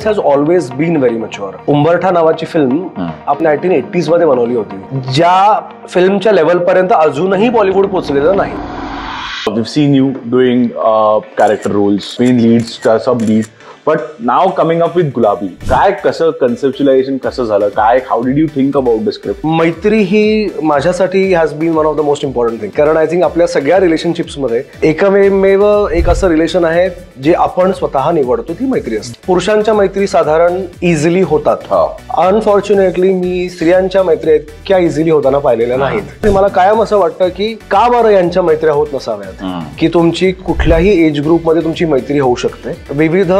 Audience has always been very mature. Umbartha नावाची film आपल्या 1980s मध्ये बनवली होती, ज्या फिल्मच्या लेवल पर्यंत अजूनही बॉलिवूड पोहोचलेलं नाही. We've seen you doing character roles, main leads, sub lead, but now coming up with Gulabi. काय कसं conceptualization कसं झालं, काय how did you think about the script? मैत्री ही माझ्यासाठी has been one of the most important thing. कारण I think आपल्या सगळ्या रिलेशनशिप्समध्ये एकमेव एक असं रिलेशन आहे जे आपण स्वतः निवडतो, ती मैत्री असते. पुरुषांच्या मैत्री साधारण इझिली होतात. अनफॉर्च्युनेटली मी स्त्रियांच्या मैत्री इतक्या इझिली होताना पाहिलेल्या नाहीत. मला कायम असं वाटतं की का बरं यांच्या मैत्र्या होत नसाव्यात, की तुमची कुठल्याही एज ग्रुप मध्ये तुमची मैत्री होऊ शकते. विविध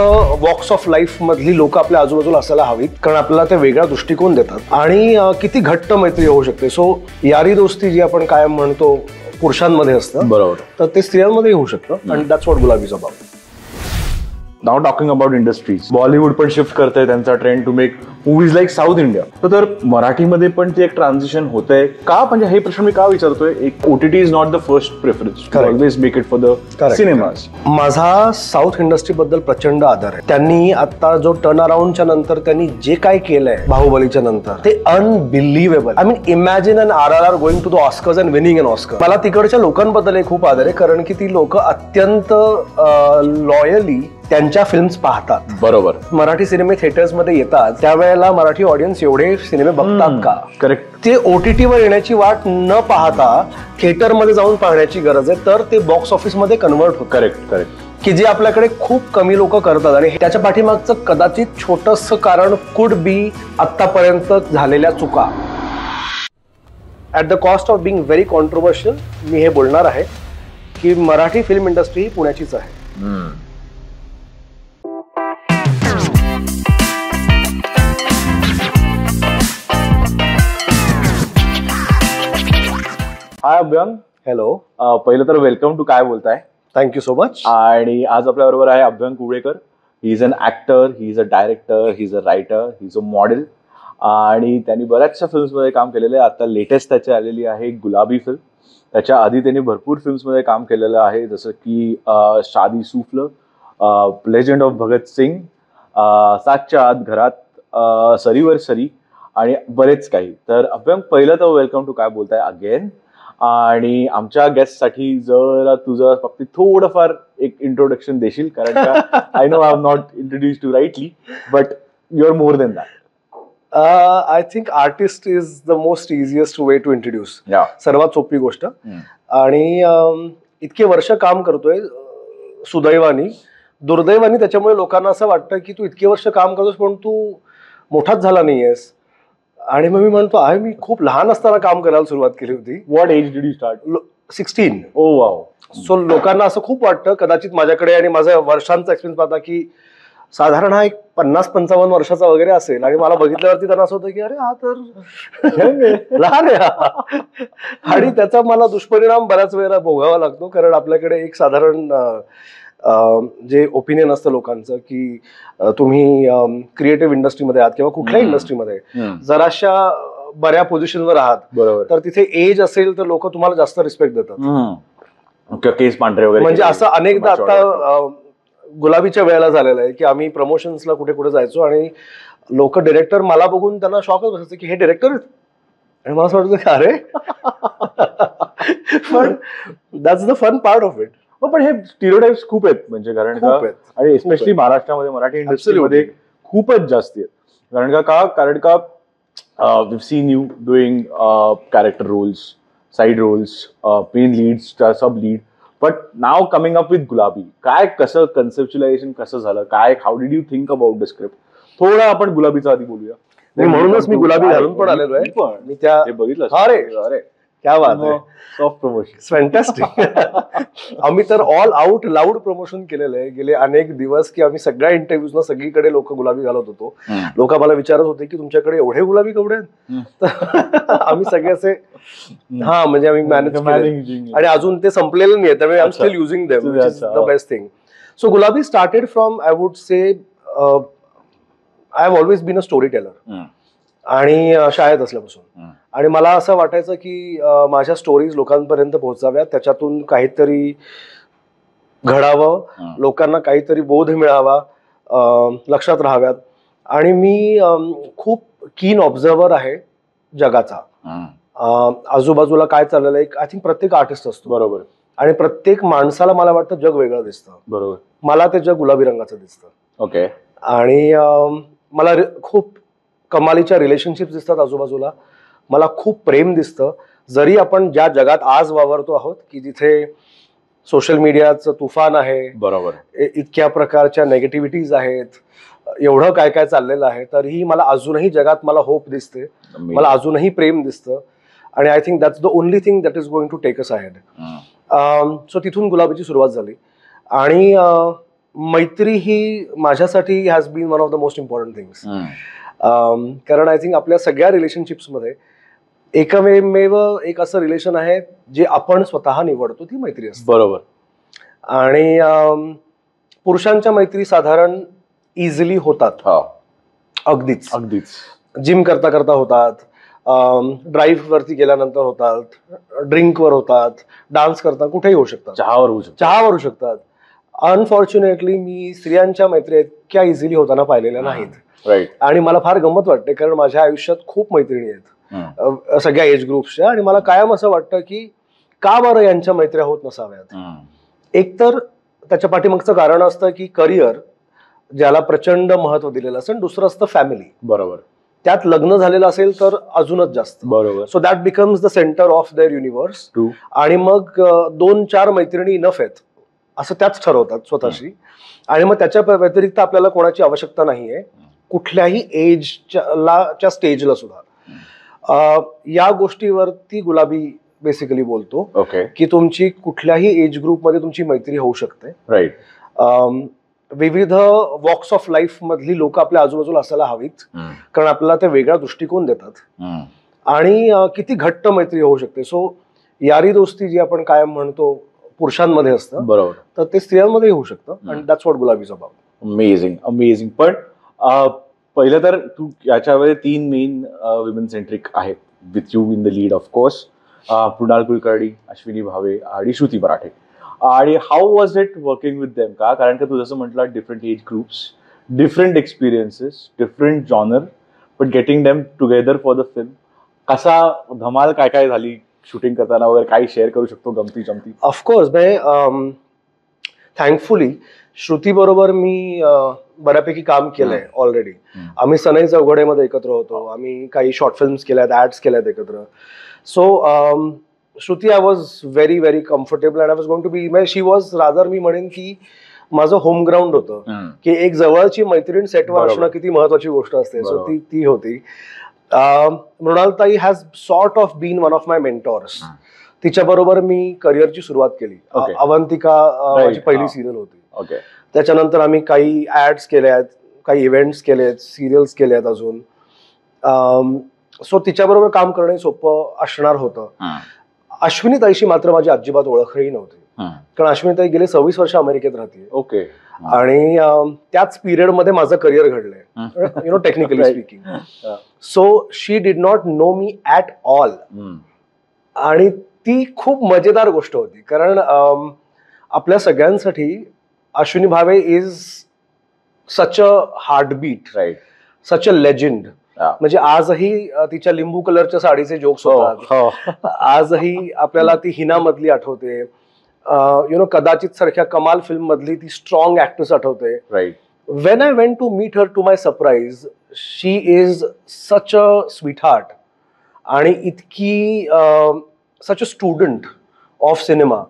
वॉक्स ऑफ लाईफ मधली लोक आपल्या आजूबाजूला असायला हवीत, कारण आपल्याला ते वेगळा दृष्टिकोन देतात आणि किती घट्ट मैत्री होऊ शकते. सो यारी दोस्ती जी आपण कायम म्हणतो पुरुषांमध्ये असतं, बरोबर, तर ते स्त्रियांमध्ये होऊ शकतं. आणि that's what Gulabi is about. Now talking about industries, Bollywood पण शिफ्ट करतंय त्यांचा trend to make movies like South India. तर मराठीमध्ये पण ते एक ट्रान्झिशन होतंय का? म्हणजे हे प्रश्न मी का विचारतोय, एक OTT is not the first preference, always make it for the cinemas. माझा साऊथ इंडस्ट्री बद्दल प्रचंड आदर आहे. त्यांनी आता जो टर्न अराउंडच्या नंतर त्यांनी जे काय केलंय बाहुबलीच्या नंतर, ते unbelievable. I mean imagine an RRR going to the Oscars and winning an Oscar. मला तिकडच्या लोकांबद्दल खूप आदर आहे, कारण की ती लोक अत्यंत लॉयली त्यांच्या फिल्म्स पाहतात. बरोबर. मराठी सिनेमे थिएटर्स मध्ये येतात त्यावेळेला मराठी ऑडियन्स एवढे सिनेमे बघतात का? करेक्ट. ते OTT वर येण्याची वाट न पाहता थिएटर मध्ये जाऊन पाहण्याची गरज आहे, तर ते बॉक्स ऑफिस मध्ये कन्वर्ट होत. Correct correct. की जे आपल्याकडे खूप कमी लोक करतात, आणि त्याच्या पाठीमागचं कदाचित छोटंसं कारण कुड बी आतापर्यंत झालेल्या चुका. At the cost of being very controversial मी हे बोलणार आहे की मराठी फिल्म इंडस्ट्री ही पुण्याचीच आहे. हाय अभ्यंग. हॅलो. पहिलं तर वेलकम टू काय बोलताय. Thank you so much. आणि आज आपल्या बरोबर आहे Abhyang Kuwalekar. He is an actor, he is a director, he is a writer, he is a model, आणि त्यांनी बऱ्याचशा फिल्म्समध्ये काम केलेलं आहे. आता लेटेस्ट त्याची आलेली आहे गुलाबी फिल्म. त्याच्या आधी त्यांनी भरपूर फिल्म्समध्ये काम केलेलं आहे, जसं की शादी सूफलं, लेजंड ऑफ भगत सिंग, सातच्या आत घरात, सरीवर सरी, आणि बरेच काही. तर अभ्यंग, पहिलं तर वेलकम टू काय बोलताय अगेन. आणि आमच्या गेस्टसाठी जर तुझं फक्त थोडंफार एक इंट्रोडक्शन देशील, कारण का I know I have not introduce to rightly, but you are more than that. I think artist is the most easiest way to introduce. सर्वात सोपी गोष्ट. आणि इतके वर्ष काम करतोय, सुदैवानी दुर्दैवानी त्याच्यामुळे लोकांना असं वाटतं की तू इतके वर्ष काम करतोस पण तू मोठाच झाला नाहीयेस. आणि मग मी म्हणतो आहे, मी खूप लहान असताना काम करायला सुरुवात केली होती. What age did you start? 16. Oh wow. So लोकांना असं खूप वाटतं, कदाचित माझ्याकडे आणि माझ्या वर्षांचा एक्सपिरियन्स पाहता, की साधारण हा एक 50-55 वर्षाचा वगैरे असेल. आणि मला बघितल्यावरती त्यांना असं होतं की अरे हा तर लहान आहे. आणि त्याचा मला दुष्परिणाम बऱ्याच वेळेला भोगावा लागतो, कारण आपल्याकडे एक साधारण जे ओपिनियन असतं लोकांचं की तुम्ही क्रिएटिव्ह इंडस्ट्रीमध्ये आहात किंवा कुठल्याही इंडस्ट्रीमध्ये जराशा बऱ्या पोझिशनवर आहात, बरोबर, तर तिथे एज असेल तर लोक तुम्हाला जास्त रिस्पेक्ट देतात. केस पांढरे वगैरे. म्हणजे असं अनेकदा आता गुलाबीच्या वेळेला झालेलं आहे की आम्ही प्रमोशन्सला कुठे कुठे जायचो आणि लोक डिरेक्टर मला बघून त्यांना शॉकच बसायचं की हे डिरेक्टर आहेत. आणि मला असं वाटतं की अरे पण that's the fun part of it. पण हे स्टिरियोटाइप्स खूप आहेत, म्हणजे कारण का, आणि एस्पेशली महाराष्ट्रामध्ये मराठी इंडस्ट्रीमध्ये खूपच जास्त आहेत. कारण का we've seen you doing character roles, side roles, main leads, sub lead, but now coming up with Gulabi. काय कसं conceptualization कसं झालं, काय how did you think about the script? थोडं आपण गुलाबीचा आधी बोलूया. म्हणूनच मी गुलाबी घालून पण आलेलो आहे. मी त्या बघितलं. अरे क्या बात आहे. Soft promotion, fantastic. आम्ही तर ऑल आउट लाऊड प्रमोशन केलेलं आहे गेले अनेक दिवस, की आम्ही सगळ्या इंटरव्ह्यूजना सगळीकडे लोक गुलाबी घालत होतो. लोक मला विचारत होते की तुमच्याकडे एवढे गुलाबी कपडे आहेत. आम्ही सगळे असे म्हणजे आम्ही मॅनेज केले आणि अजून ते संपलेलं नाही, त्यामुळे I am still using them, which is the best thing. So Gulabi started from, I would say, I have always been a story teller. आणि शाळेत असल्यापासून. आणि मला असं वाटायचं की माझ्या स्टोरीज लोकांपर्यंत पोहोचाव्यात, त्याच्यातून काहीतरी घडावं, लोकांना काहीतरी बोध मिळावा, लक्षात राहाव्यात. आणि मी खूप कीन ऑब्झर्वर आहे जगाचा. आजूबाजूला काय चाललेलं आहे आय थिंक प्रत्येक आर्टिस्ट असतो. बरोबर. आणि प्रत्येक माणसाला मला वाटतं जग वेगळं दिसतं. बरोबर. मला ते जग गुलाबी रंगाचं दिसतं. ओके. आणि मला खूप कमालीच्या रिलेशनशिप्स दिसतात आजूबाजूला. मला खूप प्रेम दिसतं. जरी आपण ज्या जगात आज वावरतो आहोत की जिथे सोशल मीडियाचं तुफान आहे, बरोबर, इतक्या प्रकारच्या नेगेटिव्हिटीज आहेत, एवढं काय काय चाललेलं आहे, तरीही मला अजूनही जगात मला होप दिसते, मला अजूनही प्रेम दिसतं. आणि I think that's the only thing that is going to take us ahead. So तिथून गुलाबीची सुरुवात झाली. आणि मैत्री ही माझ्यासाठी has been one of the most important things. कारण आय थिंक आपल्या सगळ्या रिलेशनशिप्समध्ये एकमेव एक असं रिलेशन आहे जे आपण स्वतः निवडतो, ती मैत्री असते. बरोबर. आणि पुरुषांच्या मैत्री साधारण इझिली होतात. अगदीच अगदीच. जिम करता करता होतात, ड्राईव्ह वरती गेल्यानंतर होतात, ड्रिंकवर होतात, डान्स करता कुठेही होऊ शकतात, चहावर होऊ शकतात. अनफॉर्च्युनेटली मी स्त्रियांच्या मैत्री इतक्या इझिली होताना पाहिलेल्या नाहीत. राईट. आणि मला फार गंमत वाटते कारण माझ्या आयुष्यात खूप मैत्रिणी आहेत सगळ्या एज ग्रुप्सच्या. आणि मला कायम असं वाटतं की का बरं यांच्या मैत्र्या होत नसाव्यात. एकतर त्याच्या पाठीमागचं कारण असतं की करिअर ज्याला प्रचंड महत्व दिलेलं असतं, दुसरं असतं फॅमिली. बरोबर. त्यात लग्न झालेलं असेल तर अजूनच जास्त. बरोबर. So that becomes the centre of their universe. आणि मग 2-4 मैत्रिणी इनफ आहेत असं त्याच ठरवतात स्वतःशी. आणि मग त्याच्या व्यतिरिक्त आपल्याला कोणाची आवश्यकता नाहीये कुठल्याही एजच्या स्टेजला सुद्धा. या गोष्टीवरती गुलाबी बेसिकली बोलतो. ओके. की तुमची कुठल्याही एज ग्रुपमध्ये तुमची मैत्री होऊ शकते. राईट. विविध वॉक्स ऑफ लाईफ मधली लोक आपल्या आजूबाजूला असायला हवीत कारण आपल्याला ते वेगळा दृष्टिकोन देतात. आणि किती घट्ट मैत्री होऊ शकते. सो यारी दोस्ती जी आपण कायम म्हणतो पुरुषांमध्ये असतं, बरोबर, तर ते स्त्रियांमध्ये होऊ शकतं. आणि that's what Gulabi is about. Amazing, amazing. पण पहिलं तर तू याच्यामध्ये 3 मेन विमेन सेंट्रिक आहेत with you in the lead of course. Mrunal Kulkarni, Ashwini Bhave आणि श्रुती मराठे. आणि how was it working with them? का कारण का तू जसं म्हटलं different age groups, different experiences, different genre, but getting them together for the film. कसा धमाल काय काय झाली शूटिंग करताना वगैरे, काही शेअर करू शकतो गमती जमती? ऑफकोर्स थँकफुली श्रुती बरोबर मी बऱ्यापैकी काम केलंय ऑलरेडी. आम्ही सनई चौघडेमध्ये एकत्र होतो, आम्ही काही शॉर्ट फिल्म्स केल्यात, ऍड्स केल्यात एकत्र. So Shruti I was very very comfortable and I was going to be, she was rather, मी म्हणेन की माझं होम ग्राउंड होतं. की एक जवळची मैत्रीण सेटवर असणं किती महत्वाची गोष्ट असते. सो ती होती. मृणालताई has sort of been one of my mentors. तिच्या बरोबर मी करिअरची सुरुवात केली. अवंतिका माझी पहिली सिरियल होती. त्याच्यानंतर आम्ही काही ऍड्स केल्यात, काही इव्हेंट्स केलेत, सिरियल्स केल्यात अजून. सो तिच्याबरोबर काम करणं सोपं असणार होतं. अश्विनीताईशी मात्र माझी अजिबात ओळखही नव्हती कारण अश्विनीताई गेले 26 वर्ष अमेरिकेत राहते. ओके. आणि त्याच पिरियडमध्ये माझं करिअर घडलंय, you know, technically speaking. So she did not know me at all. आणि ती खूप मजेदार गोष्ट होती कारण आपल्या सगळ्यांसाठी Ashwini Bhave is such a heartbeat, right, such a legend. म्हणजे आजही तिच्या लिंबू कलरच्या साडीचे जोक्स होतात. आजही आपल्याला ती हिना मधली आठवते, यु नो, कदाचित सारख्या कमाल फिल्म मधली ती स्ट्रॉंग ऍक्ट्रेस आठवते. Right. When I went to meet her, to my surprise, she is such a sweetheart आणि इतकी such a student of cinema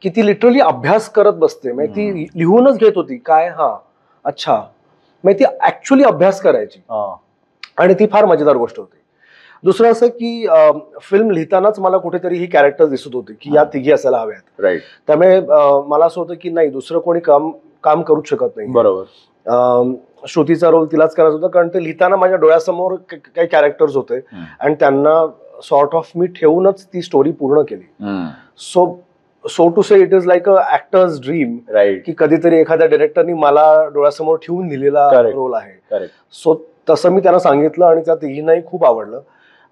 की ती लिटरली अभ्यास करत बसते. म्हणजे ती लिहूनच घेत होती काय, अच्छा, म्हणजे ती ऍक्च्युअली अभ्यास करायची. आणि ती फार मजेदार गोष्ट होती. दुसरं असं की फिल्म लिहितानाच मला कुठेतरी ही कॅरेक्टर दिसत होती की या तिघी असायला हव्यात. राईट. त्यामुळे मला असं होतं की नाही, दुसरं कोणी काम करूच शकत नाही. बरोबर. श्रुतीचा रोल तिलाच करायचा होता कारण ते लिहिताना माझ्या डोळ्यासमोर काही कॅरेक्टर्स होते आणि त्यांना सॉर्ट ऑफ मी ठेवूनच ती स्टोरी पूर्ण केली. So to say it is like a actors dream, right, की कधीतरी एखाद्या डिरेक्टरनी मला डोळ्यासमोर ठेवून लिहिलेला रोल आहे. सो तसं मी त्यांना सांगितलं आणि त्या तिघींनाही खूप आवडलं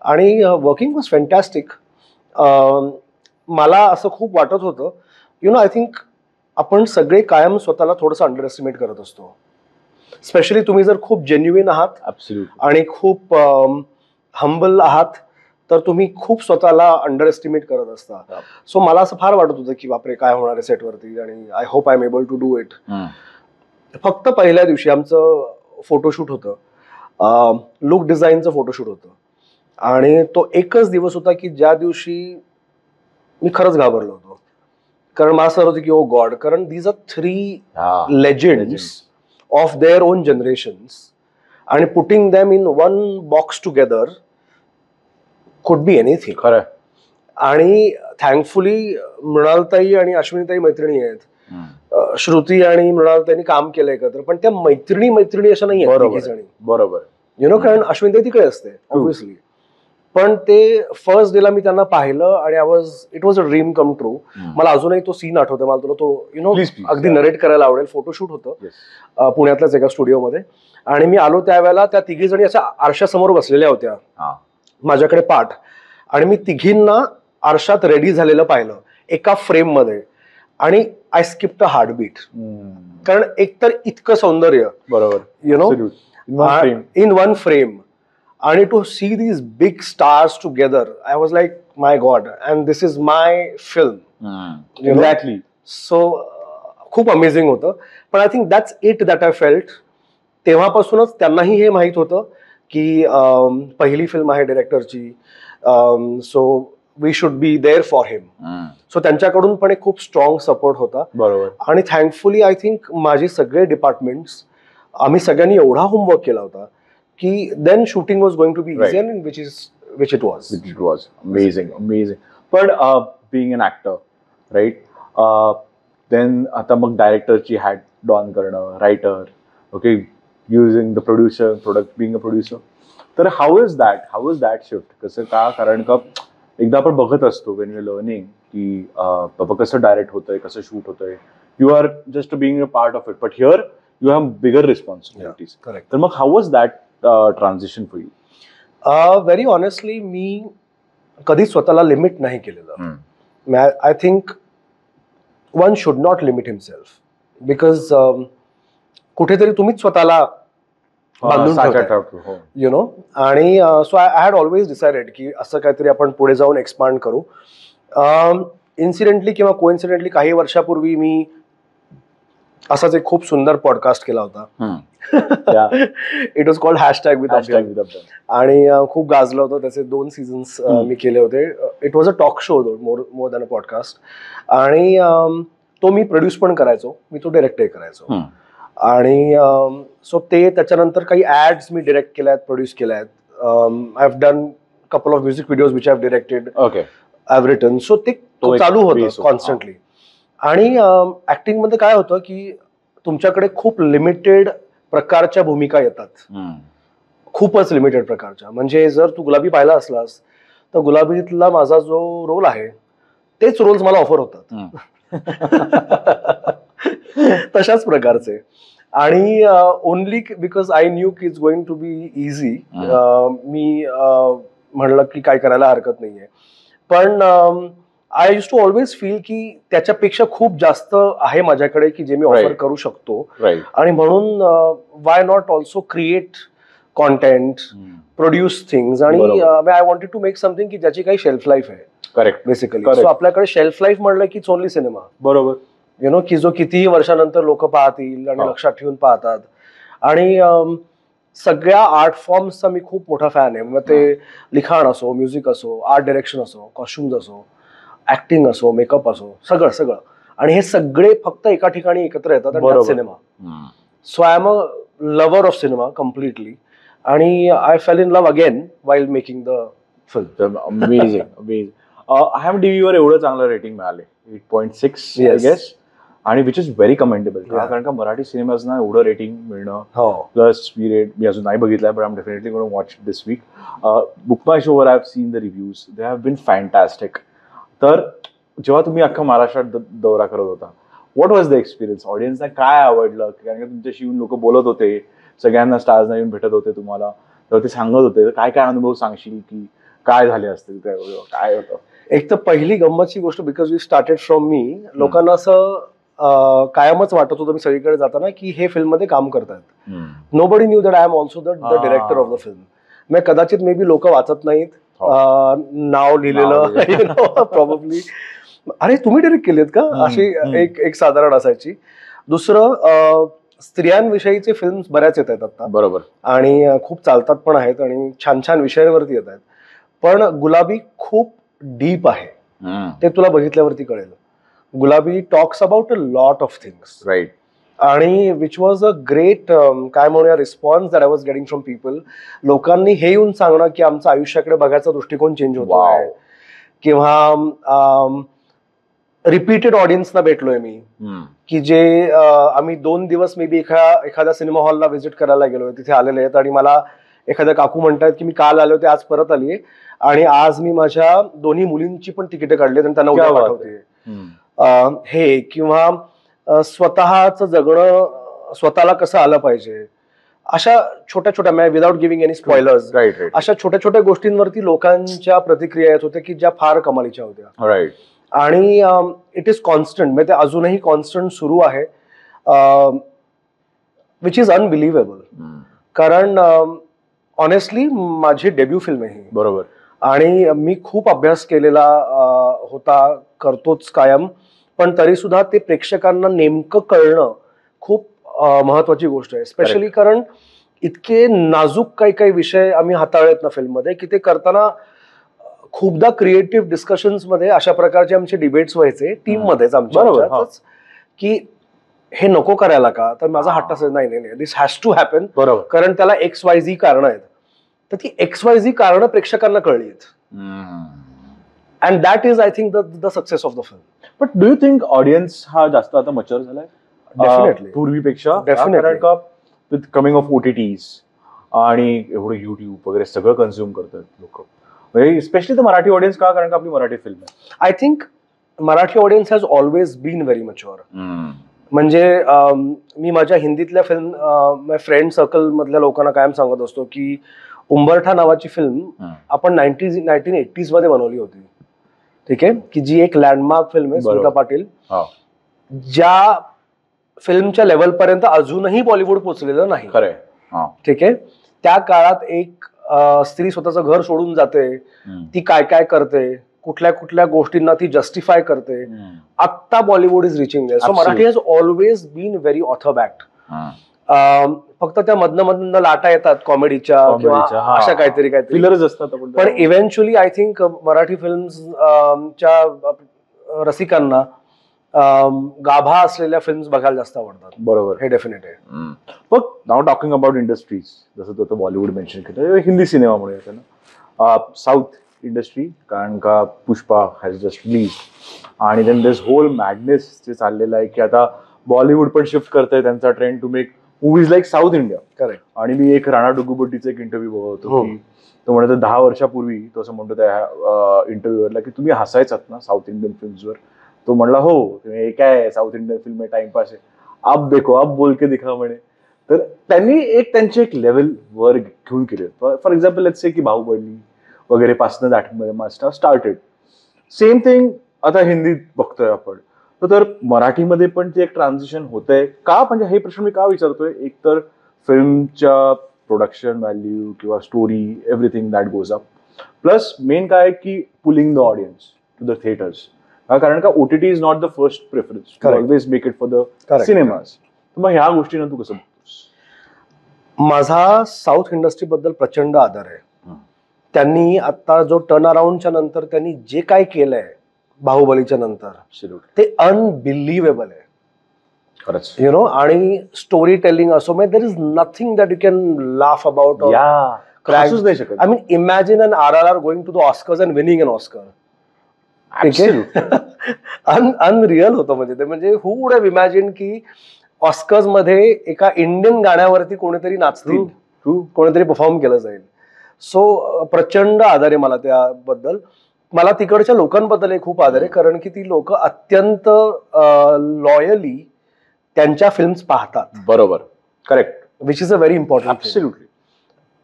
आणि वर्किंग वॉज फॅन्टॅस्टिक. मला असं खूप वाटत होतं, यु नो, आय थिंक आपण सगळे कायम स्वतःला थोडंसं अंडर एस्टिमेट करत असतो. स्पेशली तुम्ही जर खूप जेन्युइन आहात ऍब्सोल्युटली. आणि खूप हंबल आहात तर तुम्ही खूप स्वतःला अंडर एस्टिमेट करत असता. सो मला असं फार वाटत होतं की बापरे काय होणार आहे सेटवरती, आणि I hope I am able to do it. फक्त पहिल्या दिवशी आमचं फोटोशूट होतं, लुक डिझाईनचं फोटोशूट होतं, आणि तो एकच दिवस होता की ज्या दिवशी मी खरंच घाबरलो होतो. कारण मला असं होतं की ओ गॉड, कारण these are 3 legends of their own generations, आणि putting them in one box together could be anything. खरं. आणि थँकफुली मृणालताई आणि अश्विनीताई मैत्रिणी आहेत. श्रुती आणि मृणालताईंनी काम केलं एकत्र, पण त्या मैत्रिणी अशा नाही आहेत. बरोबर. कारण अश्विनीताई तिकडे असते ऑब्व्हियसली. पण ते फर्स्ट डेला मी त्यांना पाहिलं आणि it was a dream come true. मला अजूनही तो सीन आठवतो. मला तुला तो अगदी नरेट करायला आवडेल. फोटोशूट होतं पुण्यातल्याच एका स्टुडिओमध्ये, आणि मी आलो त्यावेळेला त्या तिघी जणी अशा आरशासमोर बसलेल्या होत्या, माझ्याकडे पाठ, आणि मी तिघींना आरशात रेडी झालेलं पाहिलं एका फ्रेम मध्ये, आणि आय स्किप्ड अ हार्टबीट. कारण एकतर इतकं सौंदर्य, बरोबर, इन वन फ्रेम, आणि to see these big stars together, I was like my god, and this is my film. Exactly. So खूप अमेझिंग होतं. पण I think that's it that I felt. तेव्हापासूनच त्यांनाही हे माहीत होतं की पहिली फिल्म आहे डिरेक्टरची, so we should be there for him. So त्यांच्याकडून पण एक खूप स्ट्रॉंग सपोर्ट होता. बरोबर. आणि थँकफुली आय थिंक माझे सगळे डिपार्टमेंट्स, आम्ही सगळ्यांनी एवढा होमवर्क केला होता की then shooting was going to be easy, and which it was amazing. पण being an actor, right, then आता मग डायरेक्टरची हॅट डॉन करणं, writer, okay, using the producer, product, being a producer, तर हाऊ इज दॅट शिफ्ट? कसं का? कारण का एकदा आपण बघत असतो वेन यू लर्निंग की बाबा कसं डायरेक्ट होतंय, कसं शूट होतंय, you are just being a part of it, but here you have bigger responsibilities. तर मग how was that transition for you? Very honestly मी कधी स्वतःला लिमिट नाही केलेलं. I think one should not limit himself, because कुठेतरी तुम्हीच स्वतःला बांधून ठेवताय, यु नो. आणि so I had always decided की असं काहीतरी आपण पुढे जाऊन एक्सपांड करू. इन्सिडेंटली किंवा कोइन्सिडेंटली काही वर्षापूर्वी मी असाच एक खूप सुंदर पॉडकास्ट केला होता. It was called hashtag with Abhyang, आणि खूप गाजलं होतं. त्याचे 2 सीझन्स मी केले होते. It was a talk show, more than a podcast. आणि तो मी प्रोड्यूस पण करायचो, मी तो डिरेक्टही करायचो. आणि सो ते त्याच्यानंतर काही ऍड्स मी डिरेक्ट केल्यात, प्रोड्यूस केल्यात. I have done couple of music videos which I have directed, I have written. So ते चालू होतं कॉन्स्टंटली. आणि ऍक्टिंग मध्ये काय होतं की तुमच्याकडे खूप लिमिटेड प्रकारच्या भूमिका येतात, खूपच लिमिटेड प्रकारच्या. म्हणजे जर तू गुलाबी पाहिला असलास तर गुलाबीतला माझा जो रोल आहे तेच रोल्स मला ऑफर होतात. तशाच प्रकारचे. आणि ओनली बिकॉज आय न्यू की it's going to be easy, मी म्हणलं की काय करायला हरकत नाहीये. पण I used to always feel की त्याच्यापेक्षा खूप जास्त आहे माझ्याकडे की जे मी ऑफर करू शकतो. आणि म्हणून why not also create content, produce things, and I wanted to make something की ज्याची काही शेल्फ लाईफ आहे. Correct, basically. सो आपल्याकडे शेल्फ लाईफ म्हणलं की ओनली सिनेमा, बरोबर, यु नो, की जो कितीही वर्षानंतर लोक पाहतील आणि लक्षात ठेवून पाहतात. आणि सगळ्या आर्ट फॉर्म्सचा मी खूप मोठा फॅन आहे. मग ते लिखाण असो, म्युझिक असो, आर्ट डिरेक्शन असो, कॉस्ट्युम्स असो, ऍक्टिंग असो, मेकअप असो, सगळं. आणि हे सगळे फक्त एका ठिकाणी एकत्र येतात आणि cinema. So I am a lover of cinema completely. आणि I fell in love again while making the film. Amazing. IMDb वर एवढं चांगलं रेटिंग मिळाले, 8.6 आय गेस, आणि विच इज व्हेरी कमेंडेबल. कारण का मराठी सिनेमाजना एवढं रेटिंग मिळणं, प्लस मी अजून नाही बघितलंय, but I am definitely going to watch this week. BookMyShow वर I have seen the reviews, they have been fantastic. तर जेव्हा तुम्ही अख्खा महाराष्ट्रात दौरा करत होता, व्हॉट वॉज द एक्सपिरियन्स? ऑडियन्सला काय आवडलं? कारण का तुमच्याशी येऊन लोक बोलत होते, सगळ्यांना स्टार्सना येऊन भेटत होते तुम्हाला, तेव्हा ते सांगत होते. काय काय अनुभव सांगशील की काय झाले असतील, काय होतं? एक तर पहिली गंमतची गोष्ट, because we started from me, लोकांना असं कायमच वाटत होतं मी सगळीकडे जाताना की हे फिल्म मध्ये काम करतायत. Nobody knew that I am also the director of the film. मग कदाचित मे बी लोक वाचत नाहीत नाव लिहिलेलं प्रॉब्ली, अरे तुम्ही डिरेक्ट केलेत का, अशी एक साधारण असायची. दुसरं, स्त्रियांविषयीचे फिल्म बऱ्याच येत आहेत आता, बरोबर, आणि खूप चालतात पण आहेत आणि छान छान विषयांवरती येत आहेत. पण गुलाबी खूप डीप आहे, ते तुला बघितल्यावरती कळेल. Gulabi talks about a lot of things, right. आणि विच वॉज अ ग्रेट काय म्हणूया response that I was getting from people. लोकांनी हे येऊन सांगणं की आमचा आयुष्याकडे बघायचा दृष्टिकोन चेंज होतो आहे, किंवा रिपीटेड ऑडियन्सना भेटलोय मी की जे आम्ही 2 दिवस मे बी एखाद्या सिनेमा हॉलला व्हिजिट करायला गेलोय, तिथे आलेले आहेत आणि मला एखाद्या काकू म्हणतात की मी काल आले होते, आज परत आलीये आणि आज मी माझ्या दोन्ही मुलींची पण तिकीट काढली आणि त्यांना उद्या पाठवते. हे किंवा स्वतःच जगणं, स्वतःला कसं आलं पाहिजे, अशा छोट्या छोट्या, विदाउट गिव्हिंग एनी स्पॉयलर्स, अशा छोट्या छोट्या गोष्टींवरती लोकांच्या प्रतिक्रिया येत होत्या की ज्या फार कमालीच्या होत्या. राईट. आणि इट इज कॉन्स्टंट, म्हणजे ते अजूनही कॉन्स्टंट सुरू आहे, विच इज अनबिलिव्हेबल. कारण ऑनेस्टली माझी डेब्यू फिल्म आहे ही, बरोबर, आणि मी खूप अभ्यास केलेला होता, करतोच कायम, पण तरी सुद्धा ते प्रेक्षकांना नेमकं कळणं खूप महत्वाची गोष्ट आहे. स्पेशली कारण इतके नाजूक काही विषय आम्ही हाताळलेत ना फिल्ममध्ये की ते करताना खूपदा क्रिएटिव्ह डिस्कशन्स मध्ये अशा प्रकारचे आमचे डिबेट्स व्हायचे टीममध्येच आमच्या, की हे नको करायला का. तर माझा हट्ट असेल, नाही नाही, दिस हॅज टू हॅपन, बरोबर, कारण त्याला XYZ कारण आहेत. तर ती XYZ कारण प्रेक्षकांना कळली आहेत, and that is I think the success of the film. But do you think audience हा जास्त आता मच्युअर झालाय डेफिनेटली पूर्वीपेक्षा? डेफिनेटली, का विथ कमिंग ऑफ OTTs आणि एवढं युट्यूब वगैरे सगळं कन्झ्युम करतात लोक, स्पेशली द मराठी ऑडियन्स, का? कारण का आपली मराठी फिल्म आहे. I think Marathi audience has always been very mature. म्हणजे मी माझ्या हिंदीतल्या फिल्म फ्रेंड सर्कल मधल्या लोकांना कायम सांगत असतो की उंबरठा नावाची फिल्म आपण 1980s मध्ये बनवली होती, ठीक आहे, की जी एक लँडमार्क फिल्म आहे, स्मिता पाटील, ज्या फिल्मच्या लेवल पर्यंत अजूनही बॉलिवूड पोहोचलेलं नाही, ठीक आहे. त्या काळात एक स्त्री स्वतःचं घर सोडून जाते, ती काय काय करते, कुठल्या कुठल्या गोष्टींना ती जस्टिफाय करते. आत्ता Bollywood is reaching there. So Marathi has always been very author backed. फक्त त्या मधनं लाटा येतात कॉमेडीच्या किंवा अशा काहीतरी असतात, पण इव्हेंच्युअली आय थिंक मराठी फिल्मच्या रसिकांना गाभा असलेल्या फिल्म्स बघायला जास्त आवडतात. बरोबर, हे डेफिनेट आहे. बघ, नाव टॉकिंग अबाउट इंडस्ट्रीज, जसं तो बॉलिवूड मेन्शन केलं, हिंदी सिनेमामुळे येतं ना, साऊथ इंडस्ट्री, कारण का पुष्पा हॅज जस्ट रिलीज, आणि देन दिस होल मॅडनेस जे चाललेलं आहे की आता बॉलिवूड पण शिफ्ट करतंय त्यांचा trend to make movies like South India. Correct. आणि मी एक राणा डुगुबट्टीचा एक इंटरव्ह्यू बघत होतो की तो म्हणतो 10 वर्षापूर्वी तो असं म्हणतो त्या इंटरव्ह्यूवरला की तुम्ही हसायचात ना साऊथ इंडियन फिल्म्सवर. तो म्हणला हो, तुम्ही काय साऊथ इंडियन फिल्म आहे, टाइमपास आहे, आप देखो आप बोल के दिखा म्हणे. तर त्यांनी त्यांचे एक लेवल वर घेऊन केले. फॉर एक्झाम्पल लेट्स से की बाहुबली वगैरे पासनं दॅट स्टार्टेड. सेम थिंग आता हिंदीत बघतोय आपण, तर मराठीमध्ये पण ते एक ट्रान्झिशन होतंय का? म्हणजे हे प्रश्न मी का विचारतोय, एक तर फिल्मच्या प्रोडक्शन व्हॅल्यू किंवा story everything that goes up, plus main काय की pulling the audience to the theatres. कारण का OTT is not the first preference, always make it for the cinemas. मग ह्या गोष्टीनं तू कसं बघतोस? माझा साऊथ इंडस्ट्री बद्दल प्रचंड आदर आहे. त्यांनी आता जो टर्न अराउंडच्या नंतर त्यांनी जे काय केलंय बाहुबलीच्या नंतर, ते अनबिलिव्हेबल आहे खरंच, यु नो. आणि स्टोरी टेलिंग असो, म्हणजे there is nothing that you can laugh about. I mean imagine an RRR going to the Oscars and winning an Oscar. Unreal होतं म्हणजे ते. म्हणजे हू वुड हॅव इमॅजिन की ऑस्कर्स मध्ये एका इंडियन गाण्यावरती कोणीतरी नाचतील, कोणीतरी परफॉर्म केलं जाईल. सो प्रचंड आदर आहे मला त्याबद्दल. मला तिकडच्या लोकांबद्दल खूप आदर आहे, कारण की ती लोक अत्यंत लॉयली त्यांच्या फिल्म्स पाहतात. बरोबर, correct, which is a very important. Absolutely.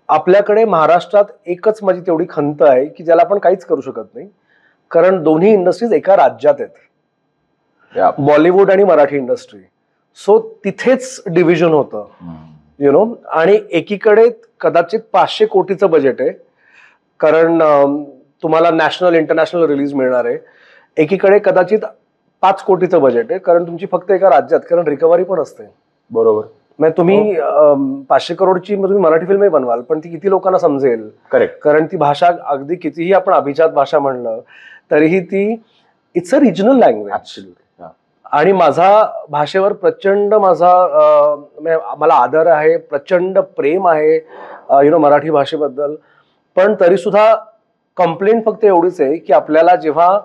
आपल्याकडे महाराष्ट्रात एकच माझी तेवढी खंत आहे की ज्याला आपण काहीच करू शकत नाही, कारण दोन्ही इंडस्ट्रीज एका राज्यात आहेत. बॉलिवूड आणि मराठी इंडस्ट्री. सो तिथेच डिव्हिजन होतं यु नो. आणि एकीकडे कदाचित 500 कोटीचं बजेट आहे, कारण तुम्हाला नॅशनल इंटरनॅशनल रिलीज मिळणार आहे. एकीकडे कदाचित 5 कोटीचं बजेट आहे, कारण तुमची फक्त एका राज्यात, कारण रिकव्हरी पण असते. बरोबर. म्हणजे तुम्ही 500 करोडची तुम्ही मराठी फिल्मही बनवाल, पण ती किती लोकांना समजेल? करेक्ट. कारण ती भाषा अगदी कितीही आपण अभिजात भाषा म्हणलं तरीही ती इट्स अ रिजनल लँग्वेज. आणि माझा भाषेवर प्रचंड मला आदर आहे, प्रचंड प्रेम आहे यु नो मराठी भाषेबद्दल. पण तरी सुद्धा कंप्लेंट फक्त एवढीच आहे की आपल्याला जेव्हा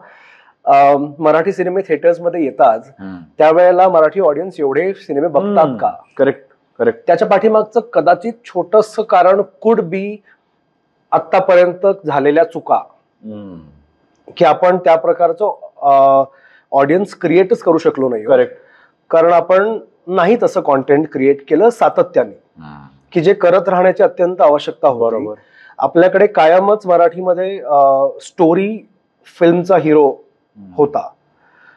मराठी सिनेमे थिएटर्समध्ये येतात त्यावेळेला मराठी ऑडियन्स एवढे सिनेमे बघतात का? Correct correct. त्याच्या पाठीमागचं कदाचित छोटंसं कारण कुड बी आतापर्यंत झालेल्या चुका, की आपण त्या प्रकारचं ऑडियन्स क्रिएटच करू शकलो नाही. करेक्ट. कारण आपण नाही तसं कॉन्टेंट क्रिएट केलं सातत्याने, की जे करत राहण्याची अत्यंत आवश्यकता होती. बरोबर. आपल्याकडे कायमच मराठीमध्ये स्टोरी फिल्मचा हिरो होता.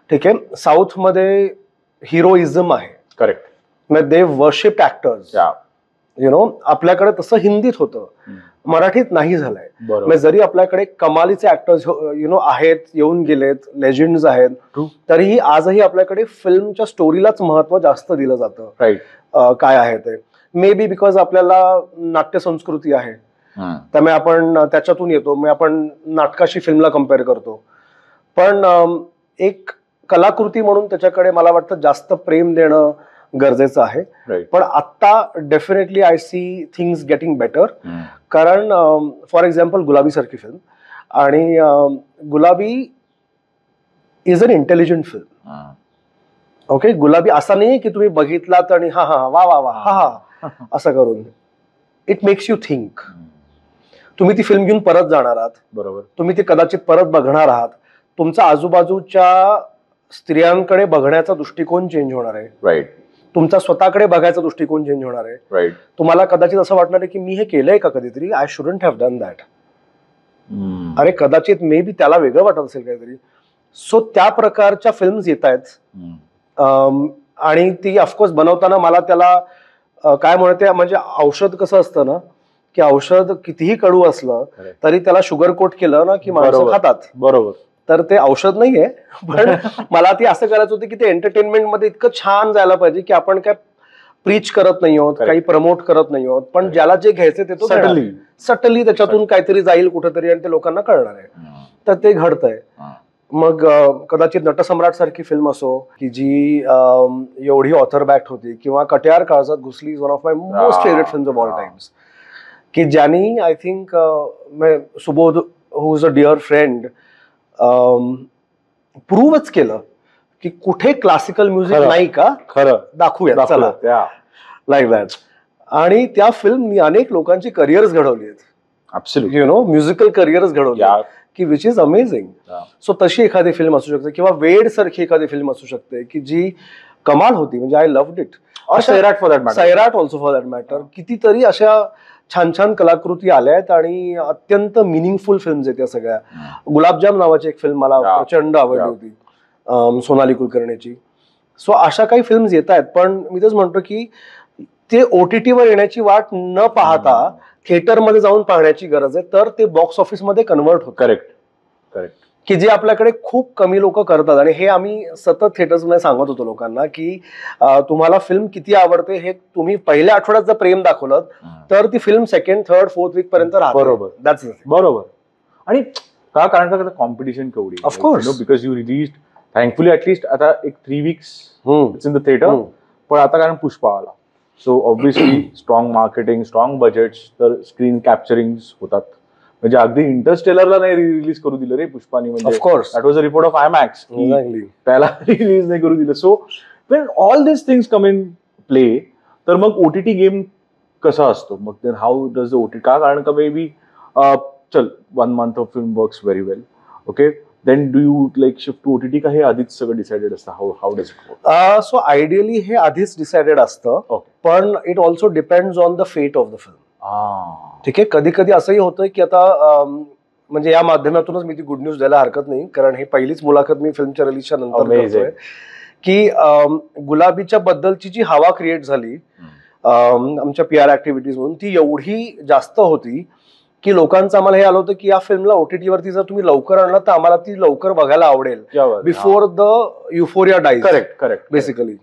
ठीक आहे. साऊथ मध्ये हिरोइझम आहे. करेक्ट. म्हणजे they worship actors you know. आपल्याकडे तसं हिंदीत होतं, मराठीत नाही झालंय. म्हणजे जरी आपल्याकडे कमालीचे ऍक्टर्स यु नो आहेत, येऊन गेलेत, लेजेंड्स आहेत, तरीही आजही आपल्याकडे फिल्मच्या स्टोरीलाच महत्व जास्त दिलं जातं. राईट. काय आहे ते मे बी बिकॉज आपल्याला नाट्य संस्कृती आहे, त्यामुळे आपण त्याच्यातून येतो. मग आपण नाटकाशी फिल्मला कम्पेअर करतो. पण एक कलाकृती म्हणून त्याच्याकडे मला वाटतं जास्त प्रेम देणं गरजेचं आहे. पण आता definitely I see things getting better. कारण फॉर एक्झाम्पल गुलाबी सारखी फिल्म, आणि Gulabi is an intelligent film. Okay. Gulabi असा नाही की तुम्ही बघितलात आणि हा हा वा वा वा हा हा असं करून. It makes you think. तुम्ही ती फिल्म घेऊन परत जाणार आहात. बरोबर. तुम्ही ती कदाचित परत बघणार आहात. तुमचा आजूबाजूच्या स्त्रियांकडे बघण्याचा दृष्टिकोन चेंज होणार आहे. राईट. तुमचा स्वतःकडे बघायचा दृष्टिकोन चेंज होणार आहे. राईट. तुम्हाला कदाचित असं वाटणार आहे की मी हे केलंय का कधीतरी, I shouldn't have done that. अरे कदाचित मे बी त्याला वेगळं वाटत असेल काहीतरी. सो त्या प्रकारच्या फिल्म्स येत आहेत. आणि ती ऑफकोर्स बनवताना मला त्याला काय म्हणते, म्हणजे औषध कसं असतं ना, की औषध कितीही कडू असलं तरी त्याला शुगर कोट केलं ना की माणसं खातात. बरोबर. तर ते औषध नाहीये. पण मला ती असं करायचं होतं की ते एंटरटेनमेंट मध्ये इतकं छान जायला पाहिजे की आपण काय प्रीच करत नाही आहोत, काही प्रमोट करत नाही आहोत, पण ज्याला जे घ्यायचं ते तो सटली त्याच्यातून काहीतरी जाईल कुठेतरी आणि ते लोकांना कळणार आहे. तर ते घडतंय. मग कदाचित नटसम्राट सारखी फिल्म असो की जी एवढी ऑथर बॅक्ड होती, किंवा Katyar Kaljat Ghusli is one of my most favourite films of all times, की ज्यांनी I think Subodh who is a dear friend प्रूव्हच केलं की कुठे क्लासिकल म्युझिक नाही का, खरं दाखवूया चला लाईक दॅट. आणि त्या फिल्मनी अनेक लोकांची करिअर्स घडवली आहेत, यु नो म्युझिकल करिअर्स घडवली, की विच इज अमेझिंग. सो तशी एखादी फिल्म असू शकते, किंवा वेड सारखी एखादी फिल्म असू शकते की जी कमाल होती, म्हणजे I loved it. Sairat also for that matter. कितीतरी अशा छान छान कलाकृती आल्या आहेत आणि अत्यंत मिनिंगफुल फिल्म्स आहेत या सगळ्या. गुलाबजाम नावाची एक फिल्म मला प्रचंड आवडली होती, सोनाली कुलकर्णीची. सो अशा काही फिल्म्स येत आहेत. पण मी तेच म्हणतो की ते OTT वर येण्याची वाट न पाहता थिएटरमध्ये जाऊन पाहण्याची गरज आहे, तर ते बॉक्स ऑफिसमध्ये कन्वर्ट होतं. Correct correct. की जे आपल्याकडे खूप कमी लोक करतात. आणि हे आम्ही सतत थिएटर्समध्ये सांगत होतो लोकांना की तुम्हाला फिल्म किती आवडते हे तुम्ही पहिल्या आठवड्यात जर प्रेम दाखवलं तर ती film second third fourth week पर्यंत राहते. बरोबर. दॅट्स बरोबर. आणि का, कारण का कॉम्पिटिशन केवढी, of course, because you release thankfully at least आता एक 3 weeks it's in the theatre. पण आता कारण पुष्पा आला, so obviously strong marketing, strong budgets, तर स्क्रीन कॅप्चरिंग होतात. म्हणजे अगदी इंटरस्टेलरला नाही रिलीज करू दिलं रे पुष्पानी, म्हणजे of course that was a report of IMAX, त्याला रिलीज नाही करू दिलं. So when all this things come in play, तर मग OTT गेम कसा असतो मग, then how does the OTT, का कारण का मे बी चल 1 month of film works very well, okay, then do you like shift to OTT, का हे आधीच सगळं डिसाइडेड असतं, how does it work? So ideally हे आधीच डिसाइडेड असतं, पण it also depends on the फेट ऑफ द फिल्म. ठीक आहे. कधी कधी असंही होतं की आता म्हणजे या माध्यमातूनच मी ती गुड न्यूज द्यायला हरकत नाही, कारण ही पहिलीच मुलाखत मी फिल्मच्या रिलीजच्या नंतर करतोय, की गुलाबीच्या बद्दलची जी हवा क्रिएट झाली आमच्या PR ऍक्टिव्हिटीज म्हणून, ती एवढी जास्त होती की लोकांचं आम्हाला हे आलं होतं की या फिल्मला OTT वरती जर तुम्ही लवकर आणलं तर आम्हाला ती लवकर बघायला आवडेल, before the euphoria dies. Correct basically.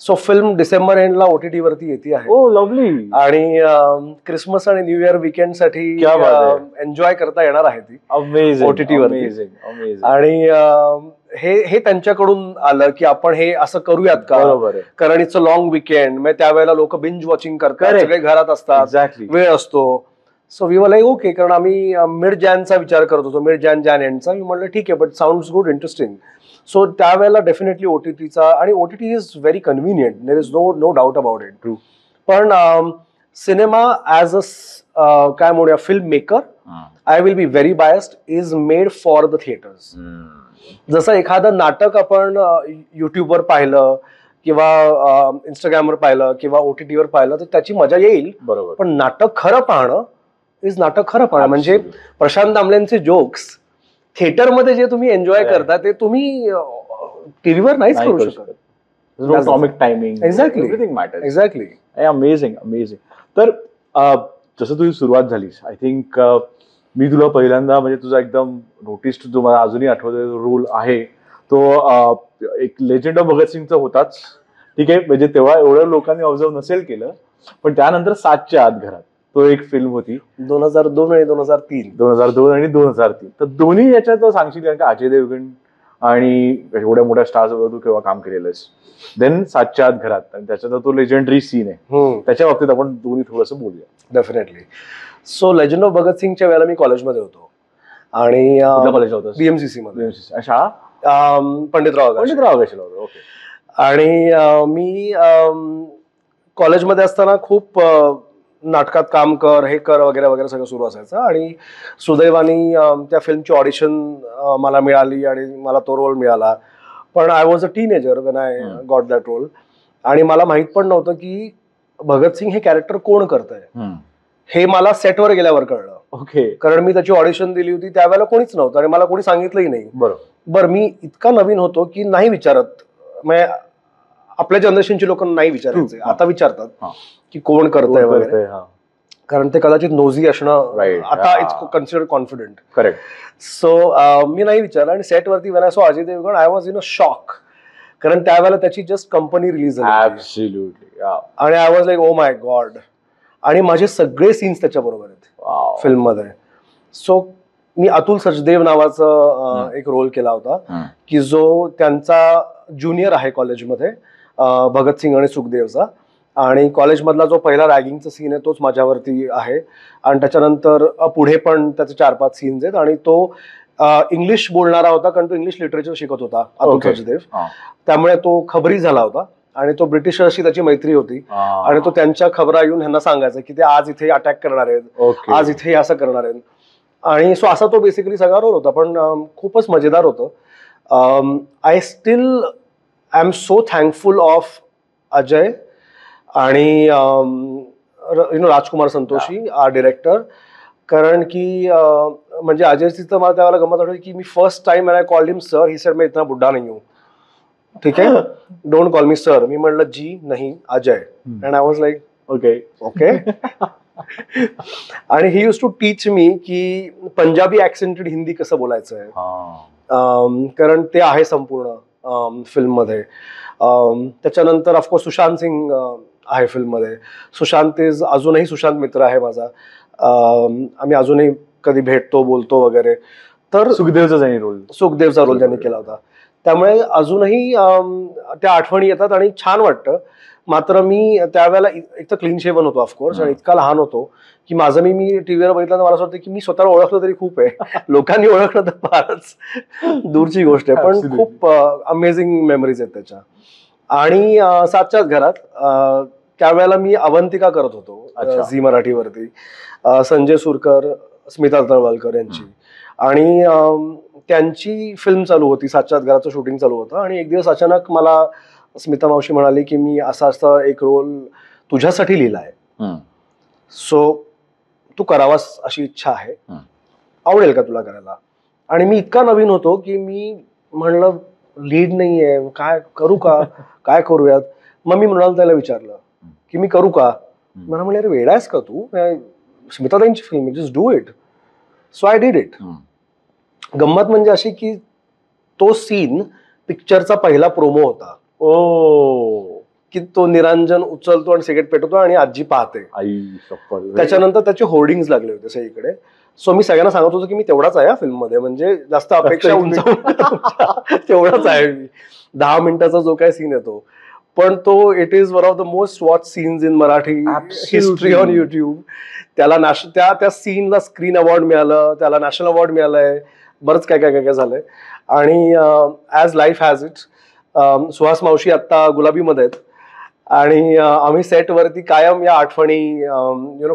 So film December एंडला OTT वरती येते आहे. Oh lovely. आणि क्रिसमस आणि न्यू इयर वीकेंड साठी एन्जॉय करता येणार आहे ती OTT वरती. आणि हे त्यांच्याकडून आलं की आपण हे असं करूयात का, कारण इट्स अ लॉंग विकेंड, मग त्यावेळेला लोक बिंज वॉचिंग करतात, सगळे घरात असतात, वेळ असतो. So we were like okay, कारण आम्ही मिड जॅनचा विचार करत होतो, मिड जॅन एंडचा. मी म्हटलं ठीक आहे, but sounds good, interesting. So त्यावेळेला डेफिनेटली OTTचा, आणि OTT is very convenient, there is no doubt about it. True. पण सिनेमा ऍज अ काय म्हणूया film maker, I will be very biased, is made for the theatres. जसं एखादं नाटक आपण युट्यूबवर पाहिलं किंवा इंस्टाग्रामवर पाहिलं किंवा OTT वर पाहिलं तर त्याची मजा येईल, बरोबर, पण नाटक खरं पाहणं इज नाटक खरं पाहणं. म्हणजे प्रशांत दामलेंचे जोक्स थिएटरमध्ये जे तुम्ही एन्जॉय करता ते तुम्ही टीव्हीवर नाहीच करू शकत. Comic timing, exactly. अमेझिंग. तर जसं तुझी सुरुवात झालीस, आय थिंक मी तुला पहिल्यांदा म्हणजे तुझा एकदम नोटीस जो मला अजूनही आठवतो रोल आहे तो एक लेजंड ऑफ भगतसिंगचा होताच. ठीक आहे, म्हणजे तेव्हा एवढ्या लोकांनी ऑब्झर्व नसेल केलं, पण त्यानंतर 7च्या आत घरात तो एक फिल्म होती 2002 आणि 2003. 2002 आणि 2003. तर दोन्ही याच्यात सांगशील, कारण का अजय देवगण आणि एवढ्या मोठ्या स्टार्स वगैरे तू केव्हा काम केलेलंस. देन 7च्या आत घरात, आणि त्याच्यात तो लेजंडरी सीन आहे, त्याच्या बाबतीत आपण दोन्ही थोडंसं बोलूया. डेफिनेटली. सो लेजंड ऑफ भगतसिंगच्या वेळेला मी कॉलेजमध्ये होतो, आणि कॉलेज होतं BMCC मध्ये. शाळा पंडितराव आगाशाला होतं. ओके. आणि मी कॉलेजमध्ये असताना खूप नाटकात काम कर, हे कर वगैरे वगैरे सगळं सुरू असायचं. आणि सुदैवानी त्या फिल्मची ऑडिशन मला मिळाली आणि मला तो रोल मिळाला. पण I was a teenager when I got that role. आणि मला माहित पण नव्हतं की भगतसिंग हे कॅरेक्टर कोण करतंय, हे मला सेटवर गेल्यावर कळलं. ओके. कारण मी त्याची ऑडिशन दिली होती, त्यावेळेला कोणीच नव्हतं आणि मला कोणी सांगितलंही नाही. बरं, मी इतका नवीन होतो की नाही विचारत, म्हणजे आपल्या जनरेशनची लोकांना नाही विचारायचे, आता विचारतात की कोण करतंय वगैरे, कारण ते कदाचित नोझी असणं आता it's considered confident. Correct. So मी नाही विचारलं. आणि सेटवरती when I saw Ajay Devgn, I was in a shock, कारण त्यावेळेला त्याची जस्ट कंपनी रिलीज झाली आणि I was like oh my god. आणि माझे सगळे सीन्स त्याच्या बरोबर आहेत फिल्म मध्ये. सो मी अतुल सचदेव नावाचा एक रोल केला होता की जो त्यांचा ज्युनियर आहे कॉलेजमध्ये, भगतसिंग आणि सुखदेवचा. आणि कॉलेजमधला जो पहिला रॅगिंगचा सीन आहे तोच माझ्यावरती आहे. आणि त्याच्यानंतर पुढे पण त्याचे 4-5 सीन्स आहेत. आणि तो इंग्लिश बोलणारा होता, कारण तो इंग्लिश लिटरेचर शिकत होता अतुल सचदेव. त्यामुळे तो खबरी झाला होता आणि तो ब्रिटिशर्सशी त्याची मैत्री होती. आणि तो त्यांच्या खबरा येऊन ह्यांना सांगायचा की ते आज इथे अटॅक करणार आहेत, आज इथे असं करणार आहेत. आणि सो असा तो बेसिकली सगळा रोल होता, पण खूपच मजेदार होतं. I still I am so thankful of Ajay आणि राजकुमार संतोषी, आर डिरेक्टर. कारण की म्हणजे अजयची तर मला त्यावेळेला गमत आठवली की मी first time I called him sir, he said मैं इतना बुड्ढा नहीं हूं, ठीक है, डोंट कॉल मी सर. मी म्हणलं जी नाही Ajay, and I was like okay. आणि he use to teach me की पंजाबी ऍक्सेंटेड हिंदी कसं बोलायचं आहे, कारण ते आहे संपूर्ण फिल्म मध्ये. त्याच्यानंतर ऑफकोर्स सुशांत सिंग आहे फिल्म मध्ये. सुशांत इज अजूनही सुशांत मित्र आहे माझा, आम्ही अजूनही कधी भेटतो, बोलतो वगैरे. तर सुखदेवचा रोल त्यांनी केला होता, त्यामुळे अजूनही त्या आठवणी येतात आणि छान वाटतं. मात्र मी त्यावेळेला एक तर क्लीन शेवन होतो ऑफकोर्स, आणि इतका लहान होतो की माझं मी टीव्हीवर बघितलं मला असं वाटतं की मी स्वतःला ओळखलं तरी खूप आहे, लोकांनी ओळखलं तर फारच दूरची गोष्ट आहे. पण खूप अमेझिंग मेमरीज आहेत त्याच्या. आणि 7च्याच घरात त्यावेळेला मी अवंतिका करत होतो झी मराठीवरती, संजय सुरकर, स्मिता तळवलकर यांची. आणि त्यांची फिल्म चालू होती, 7च्याच घराचं शूटिंग चालू होतं. आणि एक दिवस अचानक मला स्मिता मावशी म्हणाली की मी असा एक रोल तुझ्यासाठी लिहिला आहे, सो तू करावास अशी इच्छा आहे, आवडेल का तुला करायला. आणि मी इतका नवीन होतो की मी म्हणलं लीड नाहीये, काय करू का, काय करूयात. मग मी मृणाल त्याला विचारलं की मी करू का. मला म्हणले अरे वेडा आहेस का तू, स्मिताताईंची film, just do it. So I did it. गंमत म्हणजे अशी की तो सीन पिक्चरचा पहिला प्रोमो होता. की तो निरंजन उचलतो आणि सिगरेट पेटवतो आणि आजी पाहते. त्याच्यानंतर त्याचे होर्डिंग्स लागले होते सगळीकडे. सो मी सगळ्यांना सांगत होतो की मी तेवढाच आहे फिल्म मध्ये, म्हणजे जास्त अपेक्षा तेवढाच आहे मी. 10 मिनिटाचा जो काय सीन येतो, पण तो it is one of the most watch scenes in Marathi history on YouTube. त्याला त्या सीनला स्क्रीन अवॉर्ड मिळालं, त्याला नॅशनल अवॉर्ड मिळालंय, बरंच काय काय काय काय झालंय. आणि as life has it, Suhas मावशी आत्ता गुलाबीमध्ये आहेत आणि आम्ही सेटवरती कायम या आठवणी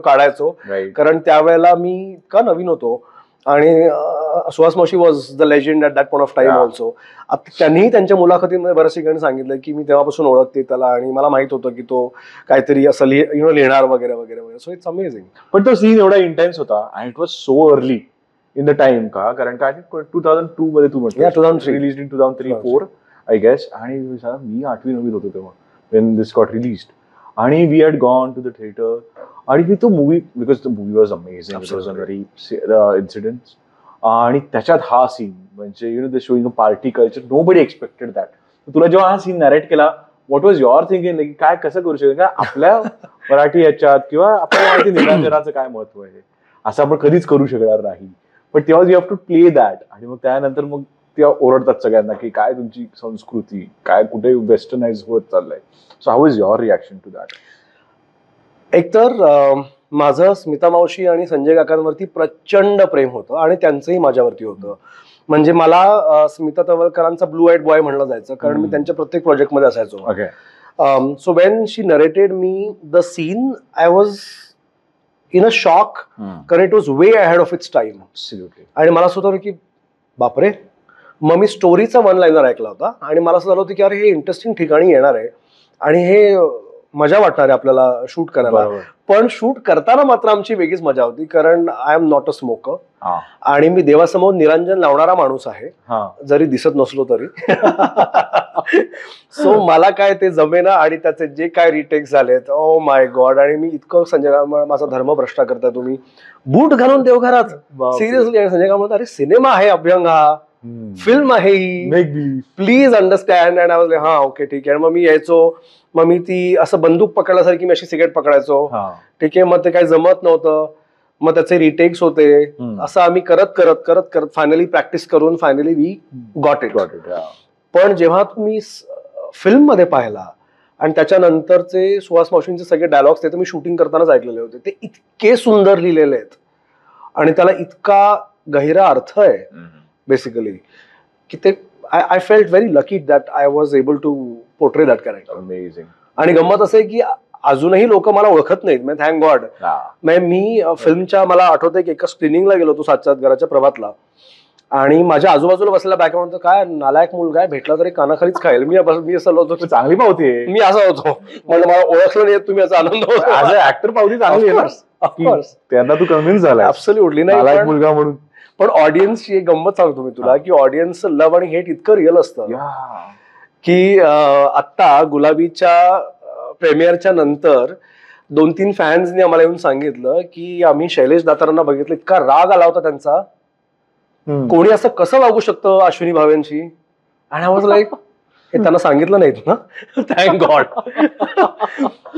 काढायचो. कारण त्यावेळेला मी इतका नवीन होतो आणि सुहास मावशी was the legend at that point of time also. त्यांनीही त्यांच्या मुलाखतीमध्ये बऱ्याच ठिकाणी सांगितलं की मी तेव्हापासून ओळखते त्याला आणि मला माहित होतं की तो काहीतरी असं लिहिणार वगैरे वगैरे वगैरे. So it's amazing. पण तो सीन एवढा इंटेन्स होता and it was so early in the time का, कारण काय 2002 मध्ये तू म्हटलं 2003 रिलीज इन 2003-04 आय गेस. आणि मी 8वी-9वीत होतो तेव्हा when this got released. आणि we had gone to the theater आणि मी तो movie, because the movie was amazing. It was a very incident. आणि त्याच्यात हा सीन म्हणजे the showing a party culture, nobody expected that. तुला जेव्हा हा सीन नरेट केला, what was your thinking, काय कसं करू शकतो, काय आपल्या मराठी याच्यात किंवा आपल्या मराठी निरांजनाचं काय महत्व आहे, असं आपण कधीच करू शकणार नाही. पण तेव्हा you have to play that. आणि मग त्यानंतर मग ते ओरडतात सगळ्यांना की काय तुमची संस्कृती, काय कुठे वेस्टर्नाइज होत चाललंय. So how is your reaction to that? एकतर माझं स्मिता मावशी आणि संजय काकांवरती प्रचंड प्रेम होतं आणि त्यांचंही माझ्यावरती होतं. म्हणजे मला स्मिता तवलकरांचा ब्लू आईड बॉय म्हणलं जायचं, कारण मी त्यांच्या प्रत्येक प्रोजेक्टमध्ये असायचो. So when she narrated me the scene, I was in a shock, कारण it was way ahead of its time. आणि मला असं होतं की बापरे. मग मी स्टोरीचा वन लाईनर ऐकला होता आणि मला असं झालं होतं की अरे हे इंटरेस्टिंग ठिकाणी येणार आहे आणि हे मजा वाटणार आहे आपल्याला शूट करायला. पण शूट करताना मात्र आमची वेगळीच मजा होती, कारण I am not a smoker आणि मी देवासमोर निरंजन लावणारा माणूस आहे, जरी दिसत नसलो तरी. सो मला काय ते जमेना आणि त्याचे जे काय रिटेक्स झालेत, ओ माय गॉड. आणि मी इतकं संजय, माझा धर्म भ्रष्ट करताय तुम्ही, बूट घालून देवघरात, सिरियसली. आणि संजय म्हणतात अरे सिनेमा आहे अभ्यंग, हा फिल्म आहे ही, please understand. And I was like हा ओके ठीक आहे. मग मी यायचो, मग मी ती असं बंदूक पकडल्यासारखी मी अशी सिगरेट पकडायचो, ठीक आहे. मग ते काही जमत नव्हतं, मग त्याचे रिटेक्स होते. असं आम्ही करत करत करत करत फायनली प्रॅक्टिस करून फायनली वी गॉट इट. पण जेव्हा तुम्ही फिल्म मध्ये पाहिला आणि त्याच्यानंतरचे सुहास मावशींचे सगळे डायलॉग्स ते मी शूटिंग करतानाच ऐकलेले होते, ते इतके सुंदर लिहिलेले आहेत आणि त्याला इतका गहिरा अर्थ आहे बेसिकली की ते I felt very lucky that I was able to portray that character. Amazing. आणि गंमत असं आहे की अजूनही लोक मला ओळखत नाहीत, म्हणजे थँक गॉड. मी फिल्मच्या, मला आठवतंय की एका स्क्रीनिंगला गेलो होतो सातच्या घराच्या प्रभातला, आणि माझ्या आजूबाजूला बसलेला बॅकग्राऊंड काय नालायक मुलगा आहे, भेटला तरी कानाखालीच खाईल. मी असं होतो, चांगली पावती, मी असा होतो, म्हणजे मला ओळखलं नाही तुम्ही, याचा आनंद होतो. ऍक्टर पावती चांगली आहे ना, त्यांना तू कन्व्हिन्स झाला. ऍब्सोल्युटली नाही मुलगा म्हणून. पण ऑडियन्सची एक गंमत सांगतो मी तुला, की ऑडियन्स लव्ह आणि हेट इतकं रिअल असतं की आत्ता गुलाबीच्या प्रेमियरच्या नंतर 2-3 फॅन्सनी आम्हाला येऊन सांगितलं की आम्ही शैलेश दातारांना बघितलं, इतका राग आला होता त्यांचा, कोणी असं कसं वागू शकतं अश्विनी भावेंशी. आणि आय वाज लाईक हे त्यांना सांगितलं नाहीत ना, थँक गॉड.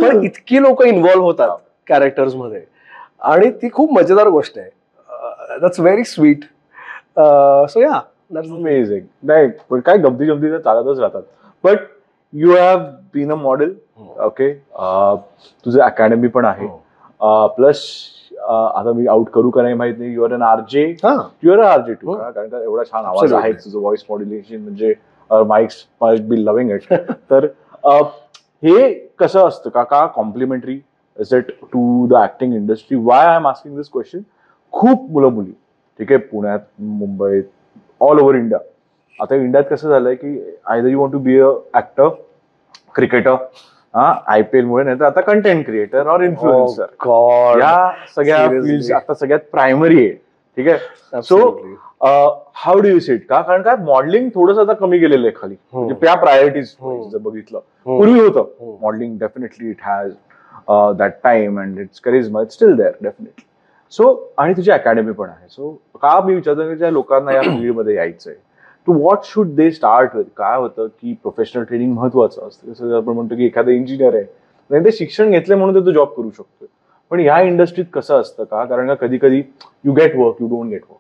पण इतकी लोक इन्व्हॉल्व्ह होतात कॅरेक्टर्स मध्ये आणि ती खूप मजेदार गोष्ट आहे. That's very sweet. सो या, दॅट्स अमेझिंग. नाही पण काय गमती जमती तर चालतच राहतात. But you have been a model, okay, तुझं अकॅडमी पण आहे, प्लस आता मी आउट करू का नाही माहित नाही, your N RJ, your RJ too, कारण का एवढा छान आवाज आहे तुझं, व्हॉइस मॉड्युलेशन म्हणजे mics must be loving it. तर हे कसं असतं का complimentary is it to the acting industry? Why I am asking this question. खूप मुलं मुली, ठीक आहे, पुण्यात, मुंबईत, ऑल ओव्हर इंडिया. आता इंडियात कसं झालंय की either you want to be a actor, cricketer, IPL मुळे, नाही तर आता कंटेंट क्रिएटर और इन्फ्लुएन्सर, या सगळ्या फील्ड आता सगळ्यात प्रायमरी आहे. ठीक आहे. So how do you seat का, कारण काय मॉडेलिंग थोडंसं आता कमी गेलेलं आहे खाली, म्हणजे त्या प्रायोरिटीज जर बघितलं पूर्वी होतं modelling, definitely it has that time and it's charisma, it's still there definitely. So आणि तुझी अकॅडमी पण आहे. सो का मी विचारतो की ज्या लोकांना या फील्डमध्ये यायचंय, to what should they start with. काय होतं की प्रोफेशनल ट्रेनिंग महत्वाचं असतं. जसं आपण म्हणतो की एखादा इंजिनियर आहे, नाही ते शिक्षण घेतले म्हणून ते तो जॉब करू शकतो. पण या इंडस्ट्रीत कसं असतं का, कारण का कधी कधी you get work, you don't get work.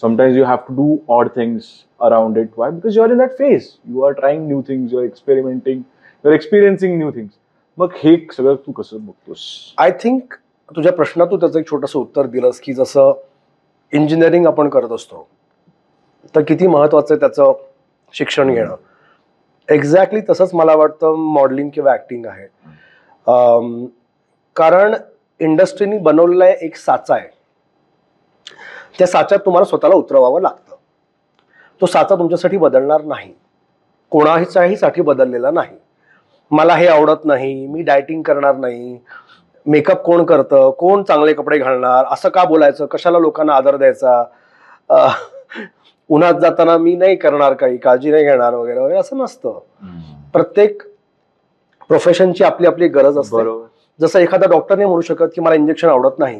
Sometimes you have to do odd things around it. Why? Because you are in that phase. You are trying new things, you are experimenting, you are experiencing new things. मग हे सगळं तू कसं बघतोस? I think तुझ्या प्रश्नात तू त्याचं एक छोटंसं उत्तर दिलंस की जसं इंजिनिअरिंग आपण करत असतो तर किती महत्वाचं आहे त्याचं शिक्षण घेणं. एक्झॅक्टली तसंच मला वाटतं मॉडेलिंग किंवा ऍक्टिंग आहे. कारण इंडस्ट्रीनी बनवलेला एक साचा आहे, त्या साच्यात तुम्हाला स्वतःला उतरवावं लागतं. तो साचा तुमच्यासाठी बदलणार नाही, कोणाच्याही साठी बदललेला नाही. मला हे आवडत नाही, मी डायटिंग करणार नाही, मेकअप कोण करतं, कोण चांगले कपडे घालणार, असं का बोलायचं, कशाला लोकांना आदर द्यायचा, उन्हात जाताना मी नाही करणार, काही काळजी नाही घेणार वगैरे वगैरे, असं नसतं. प्रत्येक प्रोफेशनची आपली आपली गरज असते. जसं एखादा डॉक्टर नाही म्हणू शकत की मला इंजेक्शन आवडत नाही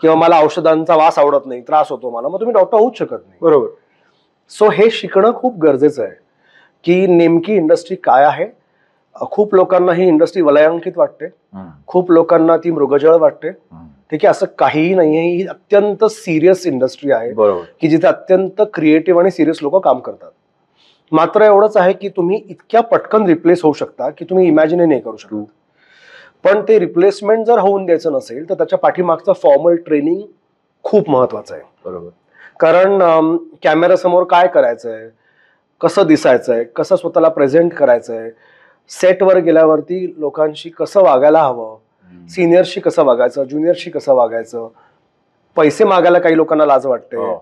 किंवा मला औषधांचा वास आवडत नाही, त्रास होतो मला, मग तुम्ही डॉक्टर होऊच शकत नाही. बरोबर. सो हे शिकणं खूप गरजेचं आहे की नेमकी इंडस्ट्री काय आहे. खूप लोकांना ही इंडस्ट्री वलयांकित वाटते, खूप लोकांना ती मृगजळ वाटते. ठीक आहे, असं काहीही नाहीये. ही अत्यंत सिरियस इंडस्ट्री आहे की जिथे अत्यंत क्रिएटिव्ह आणि सिरियस लोक काम करतात. मात्र एवढंच आहे की तुम्ही इतक्या पटकन रिप्लेस होऊ शकता की तुम्ही इमॅजिनही नाही करू शकत. पण ते रिप्लेसमेंट जर होऊन द्यायचं नसेल तर त्याच्या पाठीमागचं फॉर्मल ट्रेनिंग खूप महत्वाचं आहे. बरोबर. कारण कॅमेरासमोर काय करायचंय, कसं दिसायचंय, कसं स्वतःला प्रेझेंट करायचंय, सेटवर गेल्यावरती लोकांशी कसं वागायला हवं, सिनियरशी कसं वागायचं, ज्युनियरशी कसं वागायचं, पैसे मागायला काही लोकांना लाज वाटते,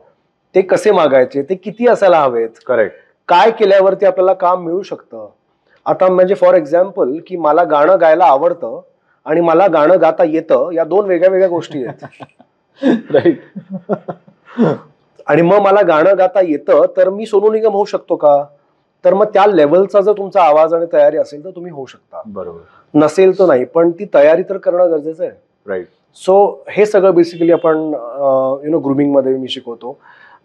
ते कसे मागायचे, ते किती असायला हवेत, करेक्ट, काय केल्यावरती आपल्याला काम मिळू शकतं. आता म्हणजे फॉर एक्झाम्पल की मला गाणं गायला आवडतं आणि मला गाणं गाता येतं, या दोन वेगळ्या वेगळ्या गोष्टी आहेत. राईट. आणि मग मला गाणं गाता येतं तर मी सोनू निगम होऊ शकतो का, तर मग त्या लेवलचा जर तुमचा आवाज आणि तयारी असेल तर तुम्ही होऊ शकता. बरोबर. नसेल तर नाही, पण ती तयारी तर करणं गरजेचं आहे. राईट. सो हे सगळं बेसिकली आपण ग्रुमिंग मध्ये मी शिकवतो.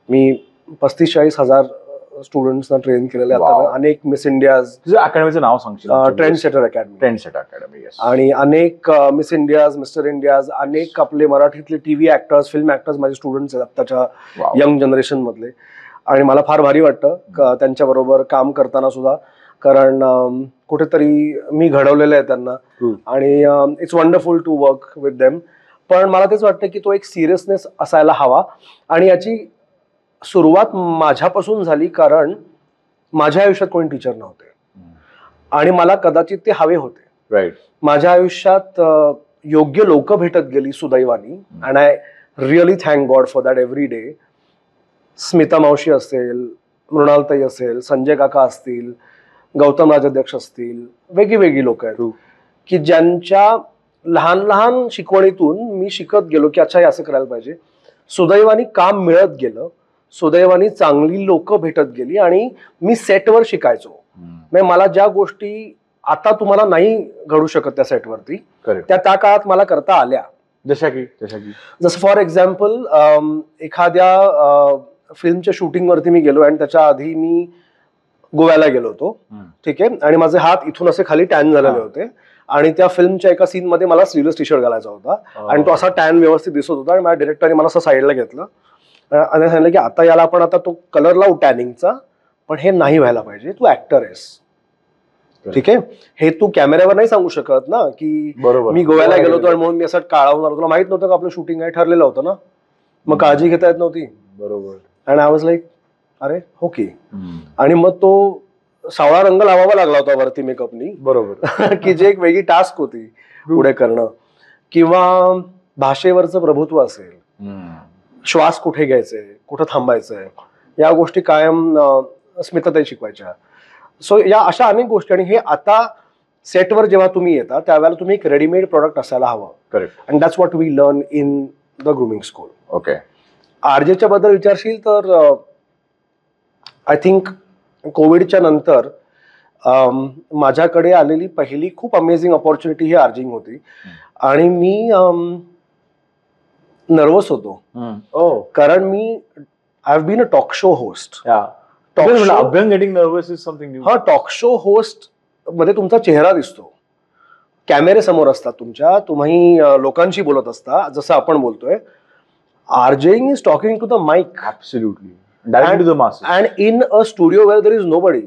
मी 35-40 हजार स्टुडंट्सना ट्रेन केलेले आता. अनेक मिस इंडियाज, अकॅडमीचं नाव सांगशील? Trend Setter Academy. Trend Setter Academy. आणि अनेक मिस इंडियाज, मिस्टर इंडियाज, अनेक आपले मराठीतले टीव्ही ऍक्टर्स, फिल्म ऍक्टर्स माझे स्टुडंट्स आहेत आत्ताच्या यंग जनरेशन मधले. आणि मला फार भारी वाटतं त्यांच्याबरोबर काम करताना सुद्धा, कारण कुठेतरी मी घडवलेलं आहे त्यांना आणि it's wonderful to work with them. पण मला तेच वाटतं की तो एक सिरियसनेस असायला हवा. आणि याची सुरुवात माझ्यापासून झाली, कारण माझ्या आयुष्यात कोणी टीचर नव्हते आणि मला कदाचित ते हवे होते. राईट. माझ्या आयुष्यात योग्य लोक भेटत गेली सुदैवानी, and I really thank god for that every day. Smita मावशी असेल, मृणालताई असेल, संजय काका असतील, गौतम राजाध्यक्ष असतील, वेगळी लोक आहेत की ज्यांच्या लहान लहान शिकवणीतून मी शिकत गेलो की अच्छा हे असं करायला पाहिजे. सुदैवानी काम मिळत गेलं, सुदैवानी चांगली लोक भेटत गेली आणि मी सेटवर शिकायचो. म्हणजे मला ज्या गोष्टी आता तुम्हाला नाही घडू शकत त्या सेटवरती, त्या काळात मला करता आल्या. जसं फॉर एक्झाम्पल एखाद्या फिल्मच्या शूटिंग वरती मी गेलो आणि त्याच्या आधी मी गोव्याला गेलो होतो. ठीक आहे, आणि माझे हात इथून असे खाली टॅन झालेले होते आणि त्या फिल्मच्या एका सीन मध्ये मला स्लीवलेस टी शर्ट घालायचा होता आणि तो असा टॅन व्यवस्थित दिसत होता. आणि माझ्या डिरेक्टरने मला असं साईडला घेतलं आणि सांगितलं की आता याला आपण आता तो कलर लावू टॅनिंगचा, पण हे नाही व्हायला पाहिजे, तू ऍक्टर आहेस. ठीक आहे, हे तू कॅमेऱ्यावर नाही सांगू शकत ना की मी गोव्याला गेलो होतो आणि म्हणून मी असं काळा होणार. तुला माहित नव्हतं का आपलं शूटिंग आहे, ठरलेलं होतं ना, मग काळजी घेता येत नव्हती. बरोबर. अँड आय वॉज लाईक अरे ओके. आणि मग तो सावळा रंग लावावा लागला होता वरती मेकअपनी. बरोबर. की जे एक वेगळी टास्क होती पुढे करणं. किंवा भाषेवरचं प्रभुत्व असेल, श्वास कुठे घ्यायचे, कुठं थांबायचंय, या गोष्टी कायम स्मिताताई शिकवायच्या. सो या अशा अनेक गोष्टी. आणि हे आता सेटवर जेव्हा तुम्ही येता त्यावेळेला तुम्ही एक रेडीमेड प्रोडक्ट असायला हवं. Correct. And that's what we learn in the grooming school. Okay. आरजेच्या बद्दल विचारशील तर आय थिंक कोविडच्या नंतर माझ्याकडे आलेली पहिली खूप अमेझिंग ऑपॉर्च्युनिटी ही आर्जिंग होती. आणि मी नर्वस होतो कारण मी I have been a talk show host. Abhyang getting nervous is something new. हा, टॉक शो होस्ट मध्ये तुमचा चेहरा दिसतो, कॅमेरे समोर असतात तुमच्या, तुम्ही लोकांशी बोलत असता जसं आपण बोलतोय. RJing is talking to the mic. Absolutely. Direct to the masses. And in a studio where there is nobody.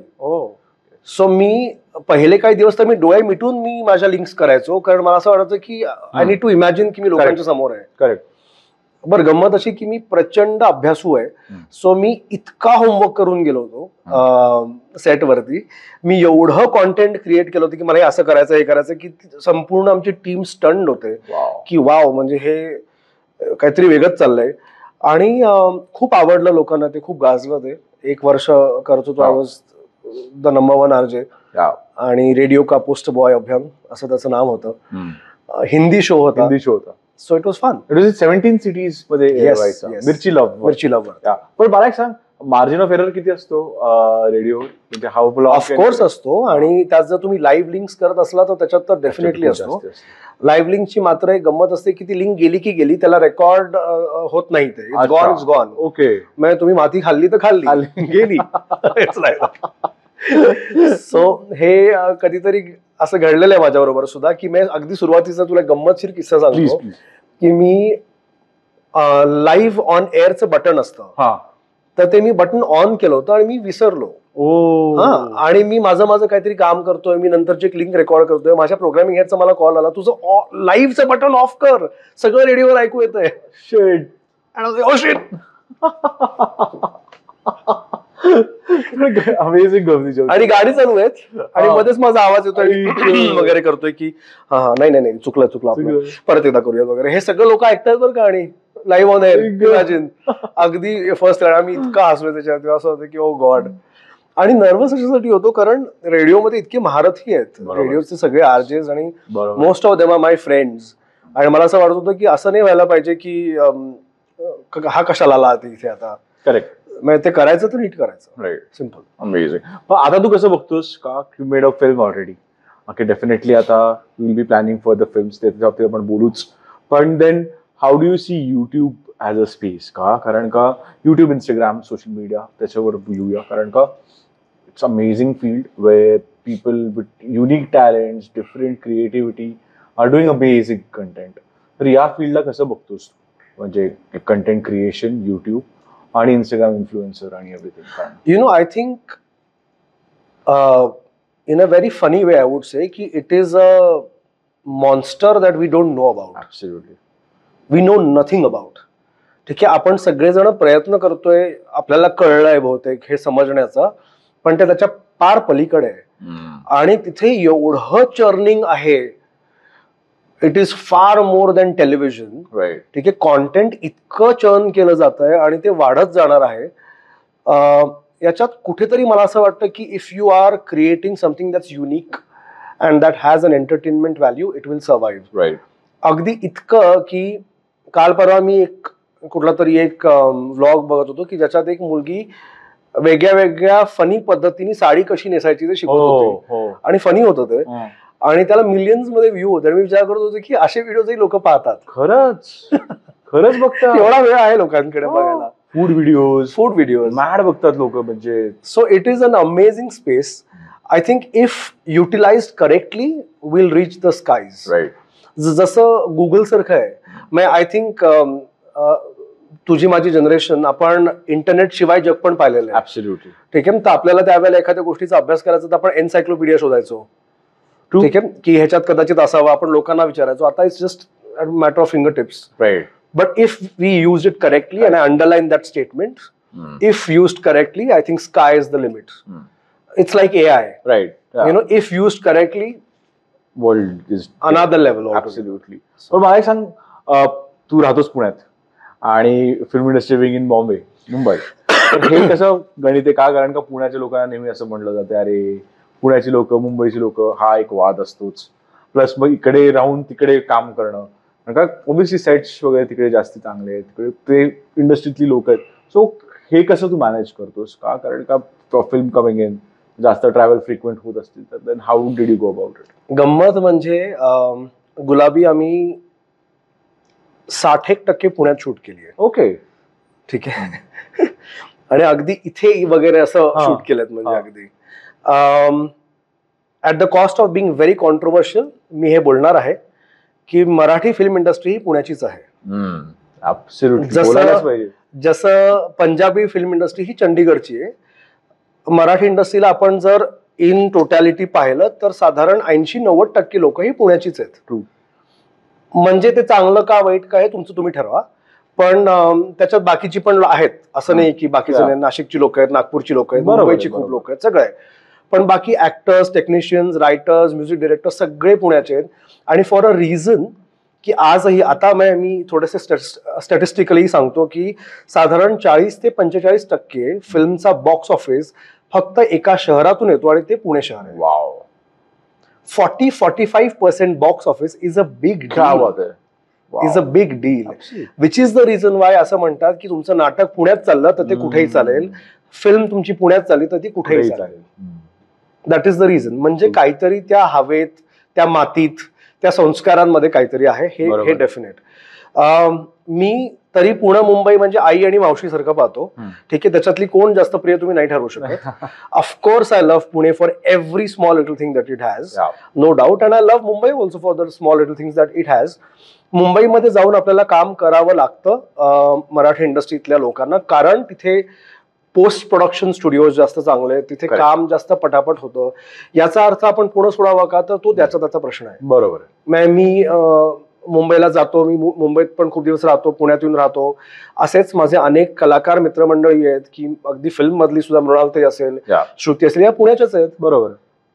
So मी पहिले काही दिवस तर मी डोळे मिटून मी माझ्या लिंक्स करायचो, कारण मला असं वाटायचं की आय नीड टू इमॅजिन की मी लोकांच्या समोर आहे. करेक्ट. बरं, गंमत अशी की मी प्रचंड अभ्यासू आहे. सो मी इतका होमवर्क करून गेलो होतो सेटवरती. मी एवढं कॉन्टेंट क्रिएट केलं होतं की मला हे असं करायचं, हे करायचं, की संपूर्ण आमची टीम स्टंड होते की वाव, म्हणजे हे काहीतरी वेगळंच चाललंय. आणि खूप आवडलं लोकांना, ते खूप गाजलं. ते 1 वर्ष करत होतो. I was the number 1 RJ. आणि रेडिओ का पोस्ट बॉय अभ्यंग असं त्याचं नाव होतं. हिंदी शो होता. So it was fun. It was 17 cities मध्ये मिर्ची लव्ह. पण मला एक सांग, मार्जिन ऑफ एरर किती असतो रेडिओ? म्हणजे ऑफकोर्स असतो. आणि त्यात जर तुम्ही लाईव्ह लिंक्स करत असला तर त्याच्यात तर डेफिनेटली असतो. लाईव्ह लिंकची मात्र एक गंमत असते की ती लिंक गेली की गेली, त्याला रेकॉर्ड होत नाही. ते इट्स गॉन. ओके. म्हणजे तुम्ही माती खाल्ली तर खाल्ली, गेली. सो हे कधीतरी असं घडलेलं आहे माझ्याबरोबर सुद्धा की मी अगदी सुरुवातीचा तुला गंमतशीर किस्सा सांगतो की मी लाईव्ह ऑन एअरचं बटन असतं, तर ते मी बटन ऑन केलं होतं आणि मी विसरलो. आणि मी माझं काहीतरी काम करतोय, मी नंतरची एक लिंक रेकॉर्ड करतोय. माझ्या प्रोग्रामिंग हेडचा मला कॉल आला, तुझं लाईव्हचं बटन ऑफ कर, सगळं रेडिओवर ऐकू येतंय. शिट. अमेझिंग. आणि गाडी चालू आहे आणि मध्येच माझा आवाज येतोय वगैरे करतोय की हा नाही चुकलं आपलं, परत एकदा करूया वगैरे. हे सगळं लोक ऐकतात बरं का. आणि लाईव्ह ऑन एअर, इमॅजिन. अगदी फर्स्ट टाइम आम्ही इतका हसलो त्याच्यात, असं होतं की ओ गॉड. आणि नर्वस अशासाठी होतो कारण रेडिओमध्ये इतके महारथी आहेत, रेडिओचे सगळे आरजेस, आणि most of them are my friends. आणि मला असं वाटत होतं की असं नाही व्हायला पाहिजे की हा कशाला आला इथे आता. करेक्ट. म्हणजे ते करायचं तर नीट करायचं. राईट. सिम्पल. अमेझिंग. पण आता तू कसं बघतोस का, you made a film already. Okay, definitely आता you will be planning for the films, त्याच्या बाबतीत आपण बोलूच. पण then how do you see YouTube as a space? का कारण का युट्यूब, इंस्टाग्राम, सोशल मीडिया त्याच्यावर येऊया. कारण का it's amazing field where people with unique talents, different creativity are doing amazing content. तर या फील्डला कसं बघतोस? म्हणजे कंटेंट क्रिएशन, युट्यूब आणि इंस्टाग्राम इन्फ्लुएन्सर आणि everything. You know, I think in a very funny way I would say ki it is a monster that we don't know about. Absolutely. We know nothing about. ठीक आहे, आपण सगळेजण प्रयत्न करतोय, आपल्याला कळलंय बहुतेक हे समजण्याचा, पण ते त्याच्या पार पलीकडे आहे. आणि तिथे एवढं चर्निंग आहे. It is far more than television. ठीक आहे, कॉन्टेंट इतकं चर्न केलं जात आहे आणि ते वाढत जाणार आहे. याच्यात कुठेतरी मला असं वाटतं की if you are creating something that's unique and that has an entertainment value, it will survive. Right. अगदी इतकं की काल परवा मी एक कुठला तरी एक व्लॉग बघत होतो की ज्याच्यात एक मुलगी वेगळ्या वेगळ्या फनी पद्धतीने साडी कशी नेसायची ते शिकवत होते. आणि फनी होतं ते, आणि त्याला मिलियन्स मध्ये व्ह्यू होते. आणि मी विचार करत होतो की असे व्हिडिओजही लोक पाहतात. खरंच बघतात. एवढा वेळ आहे लोकांकडे बघायला. फूड व्हिडिओज मॅड बघतात लोक. म्हणजे so it is an amazing space. I think if utilized correctly will reach the skies. Right. जसं गुगल सारखं आहे. म्हणजे आय थिंक तुझी माझी जनरेशन, आपण इंटरनेट शिवाय जग पण पाहिलेलं आहे. ऍब्सोल्युटली. ठीक आहे, तर आपल्याला त्यावेळेला एखाद्या गोष्टीचा अभ्यास करायचा तर आपण एन्सायक्लोपीडिया शोधायचो. ठीक आहे, की ह्याच्यात कदाचित असावं, आपण लोकांना विचारायचो. आता it's just a matter of finger tips. Right. But if we use it correctly, and I underline that statement, if used correctly, I think sky is the limit. It's like AI. Right. Yeah. You know, if used correctly, world is another level. Absolutely. पण मला एक सांग, तू राहतोस पुण्यात आणि film industry being in Bombay, Mumbai. तर हे कसं गणित आहे का? कारण का पुण्याच्या लोकांना नेहमी असं म्हणलं जाते, अरे पुण्याची लोक, मुंबईची लोक, हा एक वाद असतोच. प्लस मग इकडे राहून तिकडे काम करणं, का ओबियसली सेट्स वगैरे तिकडे जास्त चांगले आहेत, तिकडे ते इंडस्ट्रीतली लोक आहेत. सो हे कसं तू मॅनेज करतोस का, कारण का फिल्म कमिंग इन जास्त ट्रॅव्हल फ्रिक्वेंट होत असतील तर then how did you go about it? गंमत म्हणजे गुलाबी आम्ही 60% पुण्यात शूट केली आहे. ओके, ठीक आहे. आणि अगदी इथे वगैरे असं शूट केलं म्हणजे अगदी at the cost of being very controversial मी हे बोलणार आहे की मराठी फिल्म इंडस्ट्री ही पुण्याचीच आहे. जसं पंजाबी फिल्म इंडस्ट्री ही चंडीगडची आहे, मराठी इंडस्ट्रीला आपण जर इन टोटॅलिटी पाहिलं तर साधारण 80-90% लोक ही पुण्याचीच आहेत. ट्रू. म्हणजे ते चांगलं का वाईट का हे तुमचं तुम्ही ठरवा, पण त्याच्यात बाकीची पण आहेत, असं नाही की बाकीचे नाही. नाशिकची लोक आहेत, नागपूरची लोक आहेत, मुंबईची खूप लोक आहेत, सगळे. पण बाकी actors, technicians, writers, music directors सगळे पुण्याचे आहेत. आणि फॉर अ रिझन की आजही आता मी थोडेसे स्टॅटिस्टिकली सांगतो की साधारण 40 ते 45% फिल्मचा बॉक्स ऑफिस फक्त एका शहरातून येतो आणि ते पुणे शहर आहे. Wow. 40-45% box office is a big deal, which is the reason why असं म्हणतात की तुमचं नाटक पुण्यात चाललं तर ते कुठेही चालेल, फिल्म तुमची पुण्यात चालली तर ती कुठेही चालेल. That is the reason. म्हणजे काहीतरी त्या हवेत, त्या मातीत, त्या संस्कारांमध्ये काहीतरी आहे, हे डेफिनेट. मी तरी पुणे मुंबई म्हणजे आई आणि मावशी सारखं पाहतो. ठीक आहे, त्याच्यातली कोण जास्त प्रिय तुम्ही नाही ठरवू शकत. Of course I love Pune for every small little thing that it has, no doubt. And I love Mumbai also for the small little things that it has. मुंबईमध्ये जाऊन आपल्याला काम करावं लागतं मराठी इंडस्ट्रीतल्या लोकांना, कारण तिथे पोस्ट प्रोडक्शन स्टुडिओज जास्त चांगले आहेत, तिथे काम जास्त पटापट होतं. याचा अर्थ आपण पुणे सोडावा का, तर तो त्याचा प्रश्न आहे. बरोबर. मी मुंबईला जातो, मी मुंबईत पण खूप दिवस राहतो, पुण्यात येऊन राहतो. असेच माझे अनेक कलाकार मित्रमंडळी आहेत की अगदी फिल्म मधली सुद्धा मृणालताई असेल, श्रुती असेल, या पुण्याच्याच आहेत. बरोबर.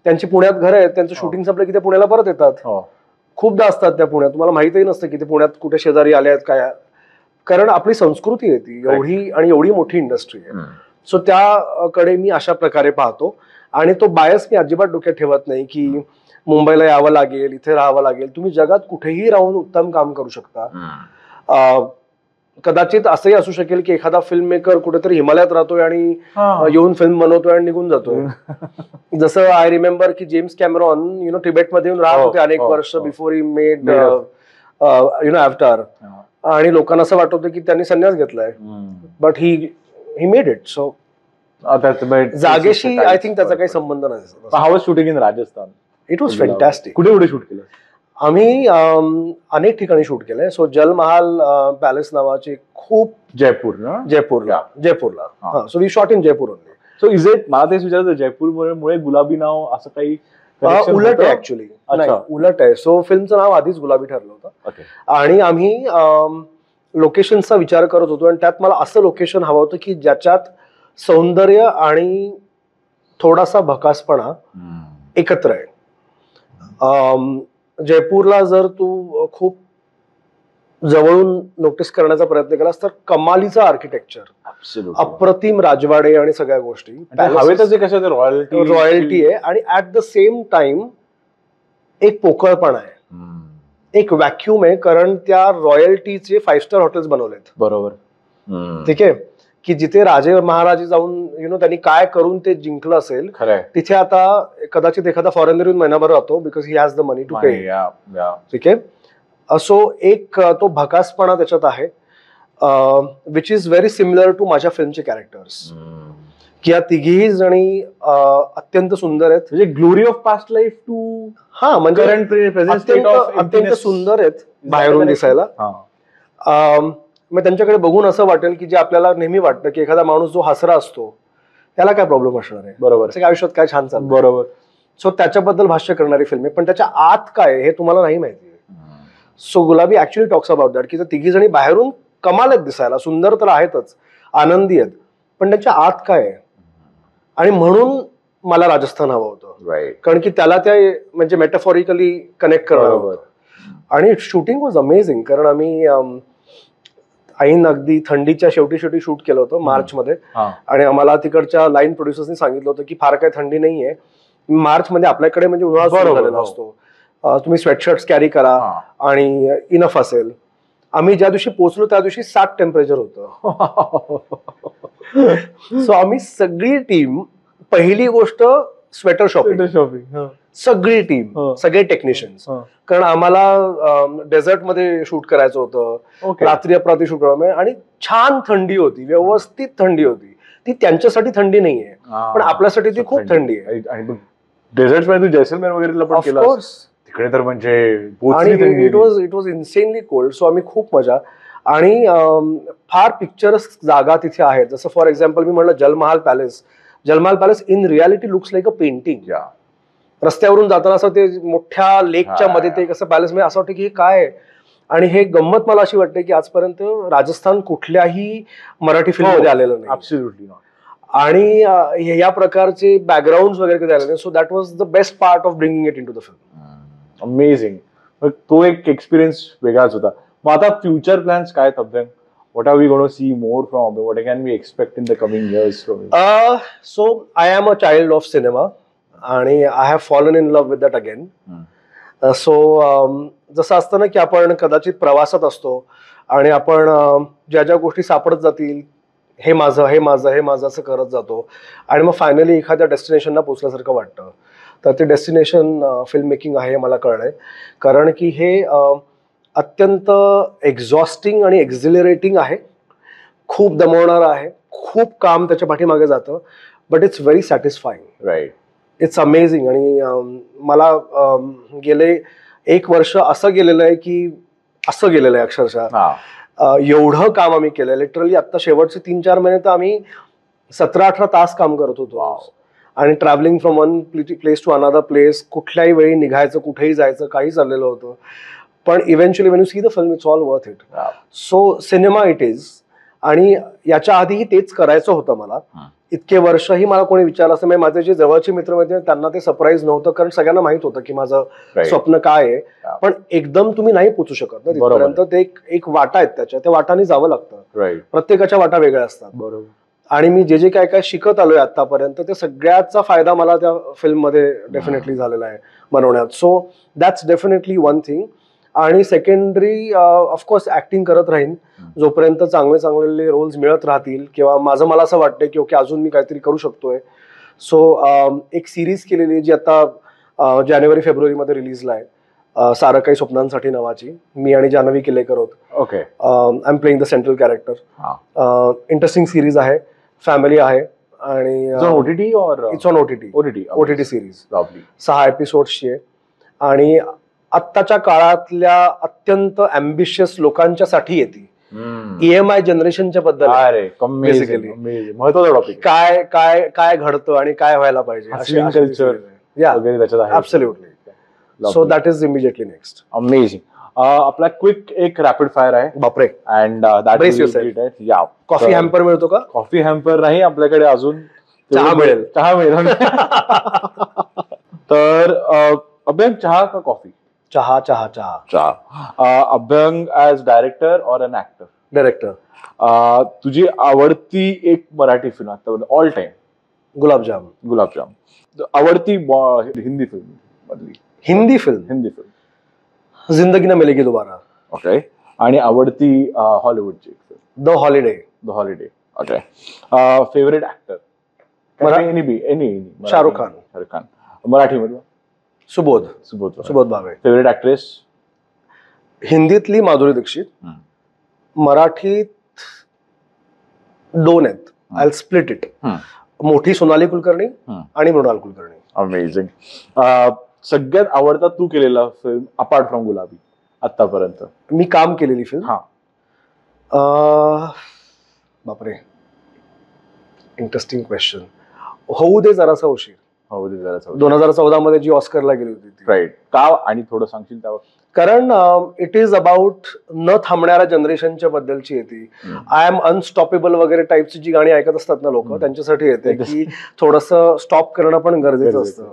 त्यांची पुण्यात घर आहेत, त्यांचं शूटिंग संपलं की ते पुण्याला परत येतात. खूपदा असतात त्या पुण्यात, तुम्हाला माहितही नसतं की ते पुण्यात कुठे शेजारी आले आहेत काय, कारण आपली संस्कृती आहे ती एवढी आणि एवढी मोठी इंडस्ट्री आहे. सो त्याकडे मी अशा प्रकारे पाहतो. आणि तो बायस मी अजिबात डोक्यात ठेवत नाही की मुंबईला यावं लागेल, इथे राहावं लागेल. तुम्ही जगात कुठेही राहून उत्तम काम करू शकता. कदाचित असंही असू शकेल की एखादा फिल्म मेकर कुठेतरी हिमालयात राहतोय आणि येऊन फिल्म बनवतोय आणि निघून जातोय. जसं आय रिमेंबर की जेम्स कॅमेरॉन तिबेटमध्ये येऊन राहत होते अनेक वर्ष बिफोर ही मेड अवतार, आणि लोकांना असं वाटत होतं की त्यांनी संन्यास घेतलाय, but he made it. So जागेशी आय थिंक त्याचा काही संबंध नाही. How was shooting in Rajasthan? It was fantastic. कुठे शूट केलं? आम्ही अनेक ठिकाणी शूट केलंय. सो जलमहाल पॅलेस नावाचे खूप जयपूरला. So we shot in Jaipur only. So is it, मला तेच विचारायचं, जयपूरमुळे गुलाबी नाव असं काही? उलट आहे ऍक्च्युली, उलट आहे. सो फिल्मचं नाव आधीच गुलाबी ठरलं होतं आणि आम्ही लोकेशनचा विचार करत होतो आणि त्यात मला असं लोकेशन हवं होतं की ज्याच्यात सौंदर्य आणि थोडासा भकासपणा एकत्र आहे. जयपूरला जर तू खूप जवळून नोटीस करण्याचा प्रयत्न केलास तर कमालीचं आर्किटेक्चर, अप्रतिम राजवाडे आणि सगळ्या गोष्टी, रॉयल्टी आहे. आणि ऍट द सेम टाइम एक पोकळपणा आहे, एक व्हॅक्युम आहे, कारण त्या रॉयल्टीचे 5 स्टार हॉटेल्स बनवलेत. बरोबर. ठीक आहे, की जिथे राजे महाराजे जाऊन त्यांनी काय करून ते जिंकलं असेल, तिथे आता कदाचित एखादा फॉरेनर येऊन महिनाभर राहतो because he has the money to pay. ठीक आहे. सो एक तो भकासपणा त्याच्यात आहे, which is very similar to माझ्या फिल्मचे कॅरेक्टर्स, की या तिघीही जणी अत्यंत सुंदर आहेत. म्हणजे glory of past life too, म्हणजे अत्यंत सुंदर आहेत बाहेरून दिसायला. मग त्यांच्याकडे बघून असं वाटेल की जे आपल्याला नेहमी वाटतं की एखादा माणूस जो हसरा असतो त्याला काय प्रॉब्लेम असणार आहे, बरोबर, आयुष्यात काय छान चालतं, बरोबर. सो त्याच्याबद्दल भाष्य करणारी फिल्म आहे, पण त्याच्या आत काय हे तुम्हाला नाही माहिती. सो गुलाबी ऍक्च्युअली टॉक्स अबाउट दॅट, की तिघी जणी बाहेरून कमाल आहेत दिसायला, सुंदर तर आहेतच, आनंदी आहेत, पण त्यांच्या आत काय आहे. आणि म्हणून मला राजस्थान हवं होतं, कारण की त्याला त्या म्हणजे मेटाफॉरिकली कनेक्ट करणार होतं. आणि शूटिंग वॉज अमेझिंग, कारण आम्ही ऐन अगदी थंडीच्या शेवटी शूट केलं होतं मार्चमध्ये. आणि आम्हाला तिकडच्या लाईन प्रोड्युसर्सनी सांगितलं होतं की फार काही थंडी नाहीये, मार्च मध्ये आपल्याकडे म्हणजे उन्हाळा सुरू झालेला असतो. तुम्ही स्वेटशर्ट्स कॅरी करा आणि इनफ असेल. आम्ही ज्या दिवशी पोहोचलो त्या दिवशी 60 टेम्परेचर होतं. सो आम्ही सगळी टीम पहिली गोष्ट स्वेटर शॉपिंग, सगळी टीम, सगळे टेक्निशियन्स, कारण आम्हाला डेझर्ट मध्ये शूट करायचं होतं, रात्री अपरात्री शूट करायचं आणि छान थंडी होती, व्यवस्थित थंडी होती. ती त्यांच्यासाठी थंडी नाहीये पण आपल्यासाठी ती खूप थंडी आहे. आणि डेझर्ट मध्ये तू जैसलमेर वगैरे पण केला तिकडे तर म्हणजे it was insanely cold. So आम्ही खूप मजा आणि फार पिक्चरस जागा तिथे आहेत. जसं फॉर एक्झाम्पल मी म्हणलं Jal Mahal palace in reality looks like a painting. रस्त्यावरून जाताना असं ते मोठ्या लेकच्या मध्ये ते कसं पॅलेस म्हणजे असं वाटतं की हे काय. आणि हे गंमत मला अशी वाटते की आजपर्यंत राजस्थान कुठल्याही मराठी फिल्म मध्ये आलेलं नाही. Absolutely not. आणि या प्रकारचे बॅकग्राऊंड वगैरे कधी आले नाही. So that was the best part of bringing it into the film. Amazing. तो एक एक्सपिरियन्स वेगळाच होता. मग आता फ्युचर प्लॅन्स काय अभ्यंग? What are we going to see more from? What can we expect in the coming years from you? So I am a child of cinema आणि I have fallen in love with that again. So जसं असतं ना की आपण कदाचित प्रवासात असतो आणि आपण ज्या ज्या गोष्टी सापडत जातील हे माझं असं करत जातो आणि मग फायनली एखाद्या डेस्टिनेशनला पोहोचल्यासारखं वाटतं. तर ते डेस्टिनेशन फिल्म मेकिंग आहे मला कळलंय. कारण की हे अत्यंत एक्झॉस्टिंग आणि एक्झिलरेटिंग आहे, खूप दमवणार आहे, खूप काम त्याच्या पाठीमागे जातं, but it's very satisfying. Right. It's amazing. आणि मला गेले 1 वर्ष असं गेलेलं आहे अक्षरशः. एवढं काम आम्ही केलंय लिटरली. आता शेवटचे 3-4 महिने तर आम्ही 17-18 तास काम करत होतो आणि travelling from one place to another place. कुठल्याही वेळी निघायचं, कुठेही जायचं, काही चाललेलं होतं. पण eventually when you see the film it's all worth it. So cinema it is. आणि याच्या आधीही तेच करायचं होतं मला. इतके वर्षही मला कोणी विचारलं असं, म्हणजे माझे जे जवळचे मित्र मैत्रिणी त्यांना ते सरप्राईज नव्हतं, कारण सगळ्यांना माहित होतं की माझं स्वप्न काय आहे. पण एकदम तुम्ही नाही पोचू शकत ना तिथपर्यंत. ते एक वाटा आहेत त्याच्या, त्या वाटाने जावं लागतं. प्रत्येकाच्या वाटा वेगळ्या असतात. बरोबर. आणि मी जे काय शिकत आलोय आतापर्यंत ते सगळ्याचा फायदा मला त्या फिल्ममध्ये डेफिनेटली झालेला आहे बनवण्यात. So that's definitely one thing. आणि सेकंडरी ऑफकोर्स ऍक्टिंग करत राहीन जोपर्यंत चांगले रोल्स मिळत राहतील किंवा मला असं वाटतं की ओके अजून मी काहीतरी करू शकतोय. सो एक सिरीज केलेली जी आता जानेवारी-फेब्रुवारी मध्ये रिलीजला आहे, सारं काही स्वप्नांसाठी नावाची. मी आणि जानवी किल्लेकर होत. Okay. I am playing the central character. Interesting series आहे, फॅमिली आहे आणि ओटीटी और इट्स ऑन ओटीटी सिरीज. 6 एपिसोड्सची आहे आणि आत्ताच्या काळातल्या अत्यंत अँबिशियस लोकांच्यासाठी येते. EMI जनरेशनच्या बद्दल बेसिकली महत्वाचा टॉपिक काय काय काय घडतं आणि काय व्हायला पाहिजे. Absolutely. So that is immediately next. Amazing. आपला क्विक एक रॅपिड फायर आहे. बापरे. अँड कॉफी हॅम्पर मिळतो का? कॉफी हॅम्पर नाही आपल्याकडे अजून. चहा मिळेल. तर अभ्यंग चहा का कॉफी? चहा. अभ्यंग ऍज डायरेक्टर और एन ऍक्टर? डायरेक्टर. तुझी आवडती एक मराठी फिल्म आता ऑल टाइम? गुलाबजाम. आवडती हिंदी फिल्म मधली? हिंदी फिल्म जिंदगी ना मिलेगी दोबारा. ओके. आणि आवडती हॉलिवूडची film? The holiday. Okay. Favourite actor? Any. Shahrukh Khan. Marathi मधलं? सुबोध भावे. Favourite actress? हिंदीतली माधुरी दीक्षित. मराठीत 2 आहेत. I split it. मोठी सोनाली कुलकर्णी आणि मृणाल कुलकर्णी. अमेझिंग. सगळ्यात आवडता तू केलेला फिल्म अपार्ट फ्रॉम गुलाबी आतापर्यंत? मी काम केलेली फिल्म? बापरे, इंटरेस्टिंग क्वेश्चन. होऊ दे जरासा उशीर. 2014 मध्ये जी ऑस्करला गेली होती. राईट. का आणि थोडं सांगशील त्यावर? कारण इट इज अबाउट न थांबणाऱ्या जनरेशनच्या बद्दलची येते. आय एम अनस्टॉपेबल वगैरे टाईपची जी गाणी ऐकत असतात ना लोक, त्यांच्यासाठी येते की थोडंसं स्टॉप करणं पण गरजेचं असतं.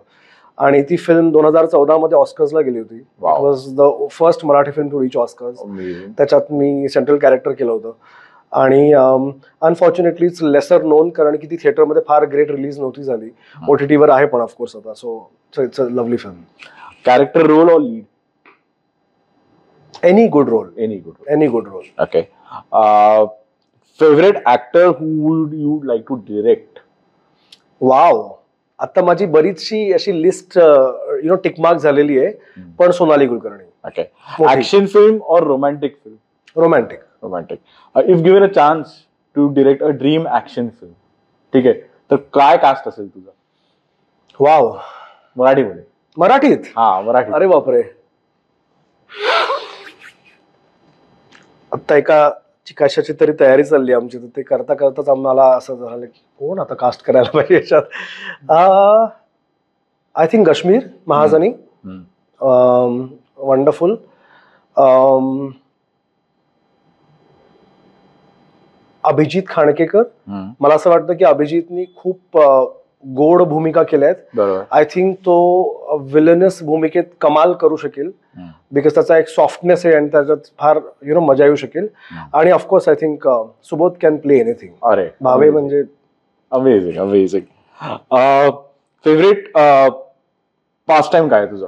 आणि ती फिल्म 2014 मध्ये ऑस्कर्सला गेली होती. It was the first Marathi film to reach Oscars. त्याच्यात मी सेंट्रल कॅरेक्टर केलं होतं. आणि अनफॉर्च्युनेटली इट्स लेसर नोन कारण की ती थिएटरमध्ये फार ग्रेट रिलीज नव्हती झाली. OTT वर आहे पण ऑफकोर्स आता. So it's a lovely film. Character role or lead? Any good role. Any good. Any good role. Okay. Favourite actor who would you like to direct? Wow, आता माझी बरीचशी अशी लिस्ट टिकमार्क झालेली आहे, पण Sonali Kulkarni. Okay. Action film or romantic film? Romantic. Romantic. If given a chance to direct a dream action film, ठीक आहे, तर काय कास्ट असेल तुझा? वाव. मराठीमध्ये? मराठीत? हा, मराठी. अरे बापरे, आता एका कशाची तरी तयारी चालली आमची, तर ते करता करताच आम्हाला असं झालं की कोण आता कास्ट करायला पाहिजे याच्यात. आय थिंक कश्मीर महाजनी, वंडरफुल. अभिजित खांडकेकर. मला असं वाटतं की अभिजितनी खूप गोड भूमिका केल्या आहेत. बरोबर. आय थिंक तो विलनस भूमिकेत कमाल करू शकेल, बिकॉज त्याचा एक सॉफ्टनेस आहे आणि त्याच्यात फार मजा येऊ शकेल. आणि of course I think Subodh can play anything. अरे भावे म्हणजे amazing amazing. Favourite past time काय तुझा?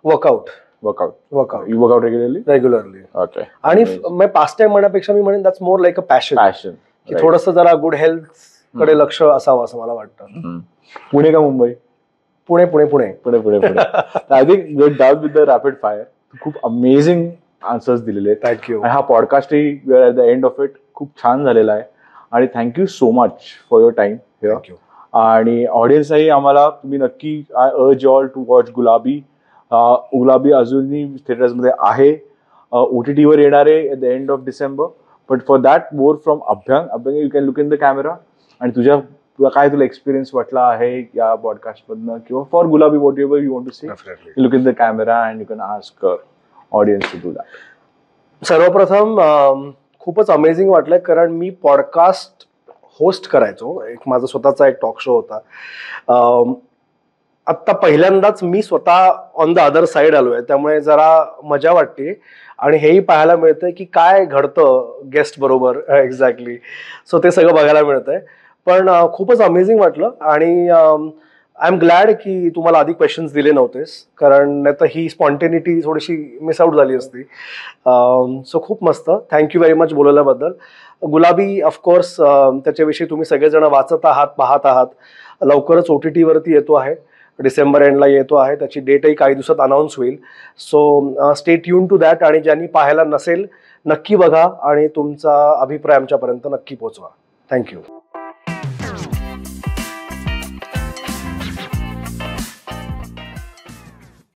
Workout. Workout. Workout. You workout regularly. Okay. आणि पास्ट टाइम म्हणण्यापेक्षा मी म्हणेन that's more like a passion. Passion. की थोडंसं जरा गुड हेल्थ कडे लक्ष असावं असं मला वाटतं. पुणे का Mumbai? Pune Pune Pune Pune Pune Pune. I think down with the rapid fire खूप अमेझिंग आन्सर्स दिलेले आहेत. थँक्यू. आणि हा पॉडकास्टही at the end of it खूप छान झालेला आहे. आणि thank you so much for your time here. Thank you. आणि ऑडियन्सही आम्हाला तुम्ही नक्की, आय अर्ज ऑल टू वॉच गुलाबी. गुलाबी अजूनही थिएटर्समध्ये आहे, OTT वर येणार आहे at the end of December. But for that more from Abhyang. Abhyang, you can look in the camera. आणि तुला काय एक्सपिरियन्स वाटला आहे या पॉडकास्ट मधनं, किंवा for Gulabi whatever you want to see, look in the camera and you can ask audience to do that. सर्वप्रथम खूपच अमेझिंग वाटलंय, कारण मी पॉडकास्ट होस्ट करायचो. एक माझा स्वतःचा एक टॉक शो होता. आत्ता पहिल्यांदाच मी स्वतः ऑन द अदर साइड आलोय, त्यामुळे जरा मजा वाटते. आणि हेही पाहायला मिळतंय की काय घडतं गेस्ट बरोबर. एक्झॅक्टली. सो ते सगळं बघायला मिळतंय. पण खूपच अमेझिंग वाटलं. आणि आय एम ग्लॅड की तुम्हाला आधी क्वेश्चन्स दिले नव्हतेस, कारण नाही तर ही स्पॉन्टेनिटी थोडीशी मिस आउट झाली असती. सो खूप मस्त. थँक्यू व्हेरी मच बोलवल्याबद्दल. गुलाबी ऑफकोर्स त्याच्याविषयी तुम्ही सगळेजण वाचत आहात, पाहत आहात. लवकरच OTT वरती येतो आहे, डिसेंबर एंडला येतो आहे. त्याची डेटही काही दिवसात अनाऊन्स होईल. So stay tune to that. आणि ज्यांनी पाहायला नसेल नक्की बघा आणि तुमचा अभिप्राय आमच्यापर्यंत नक्की पोहोचवा. थँक्यू.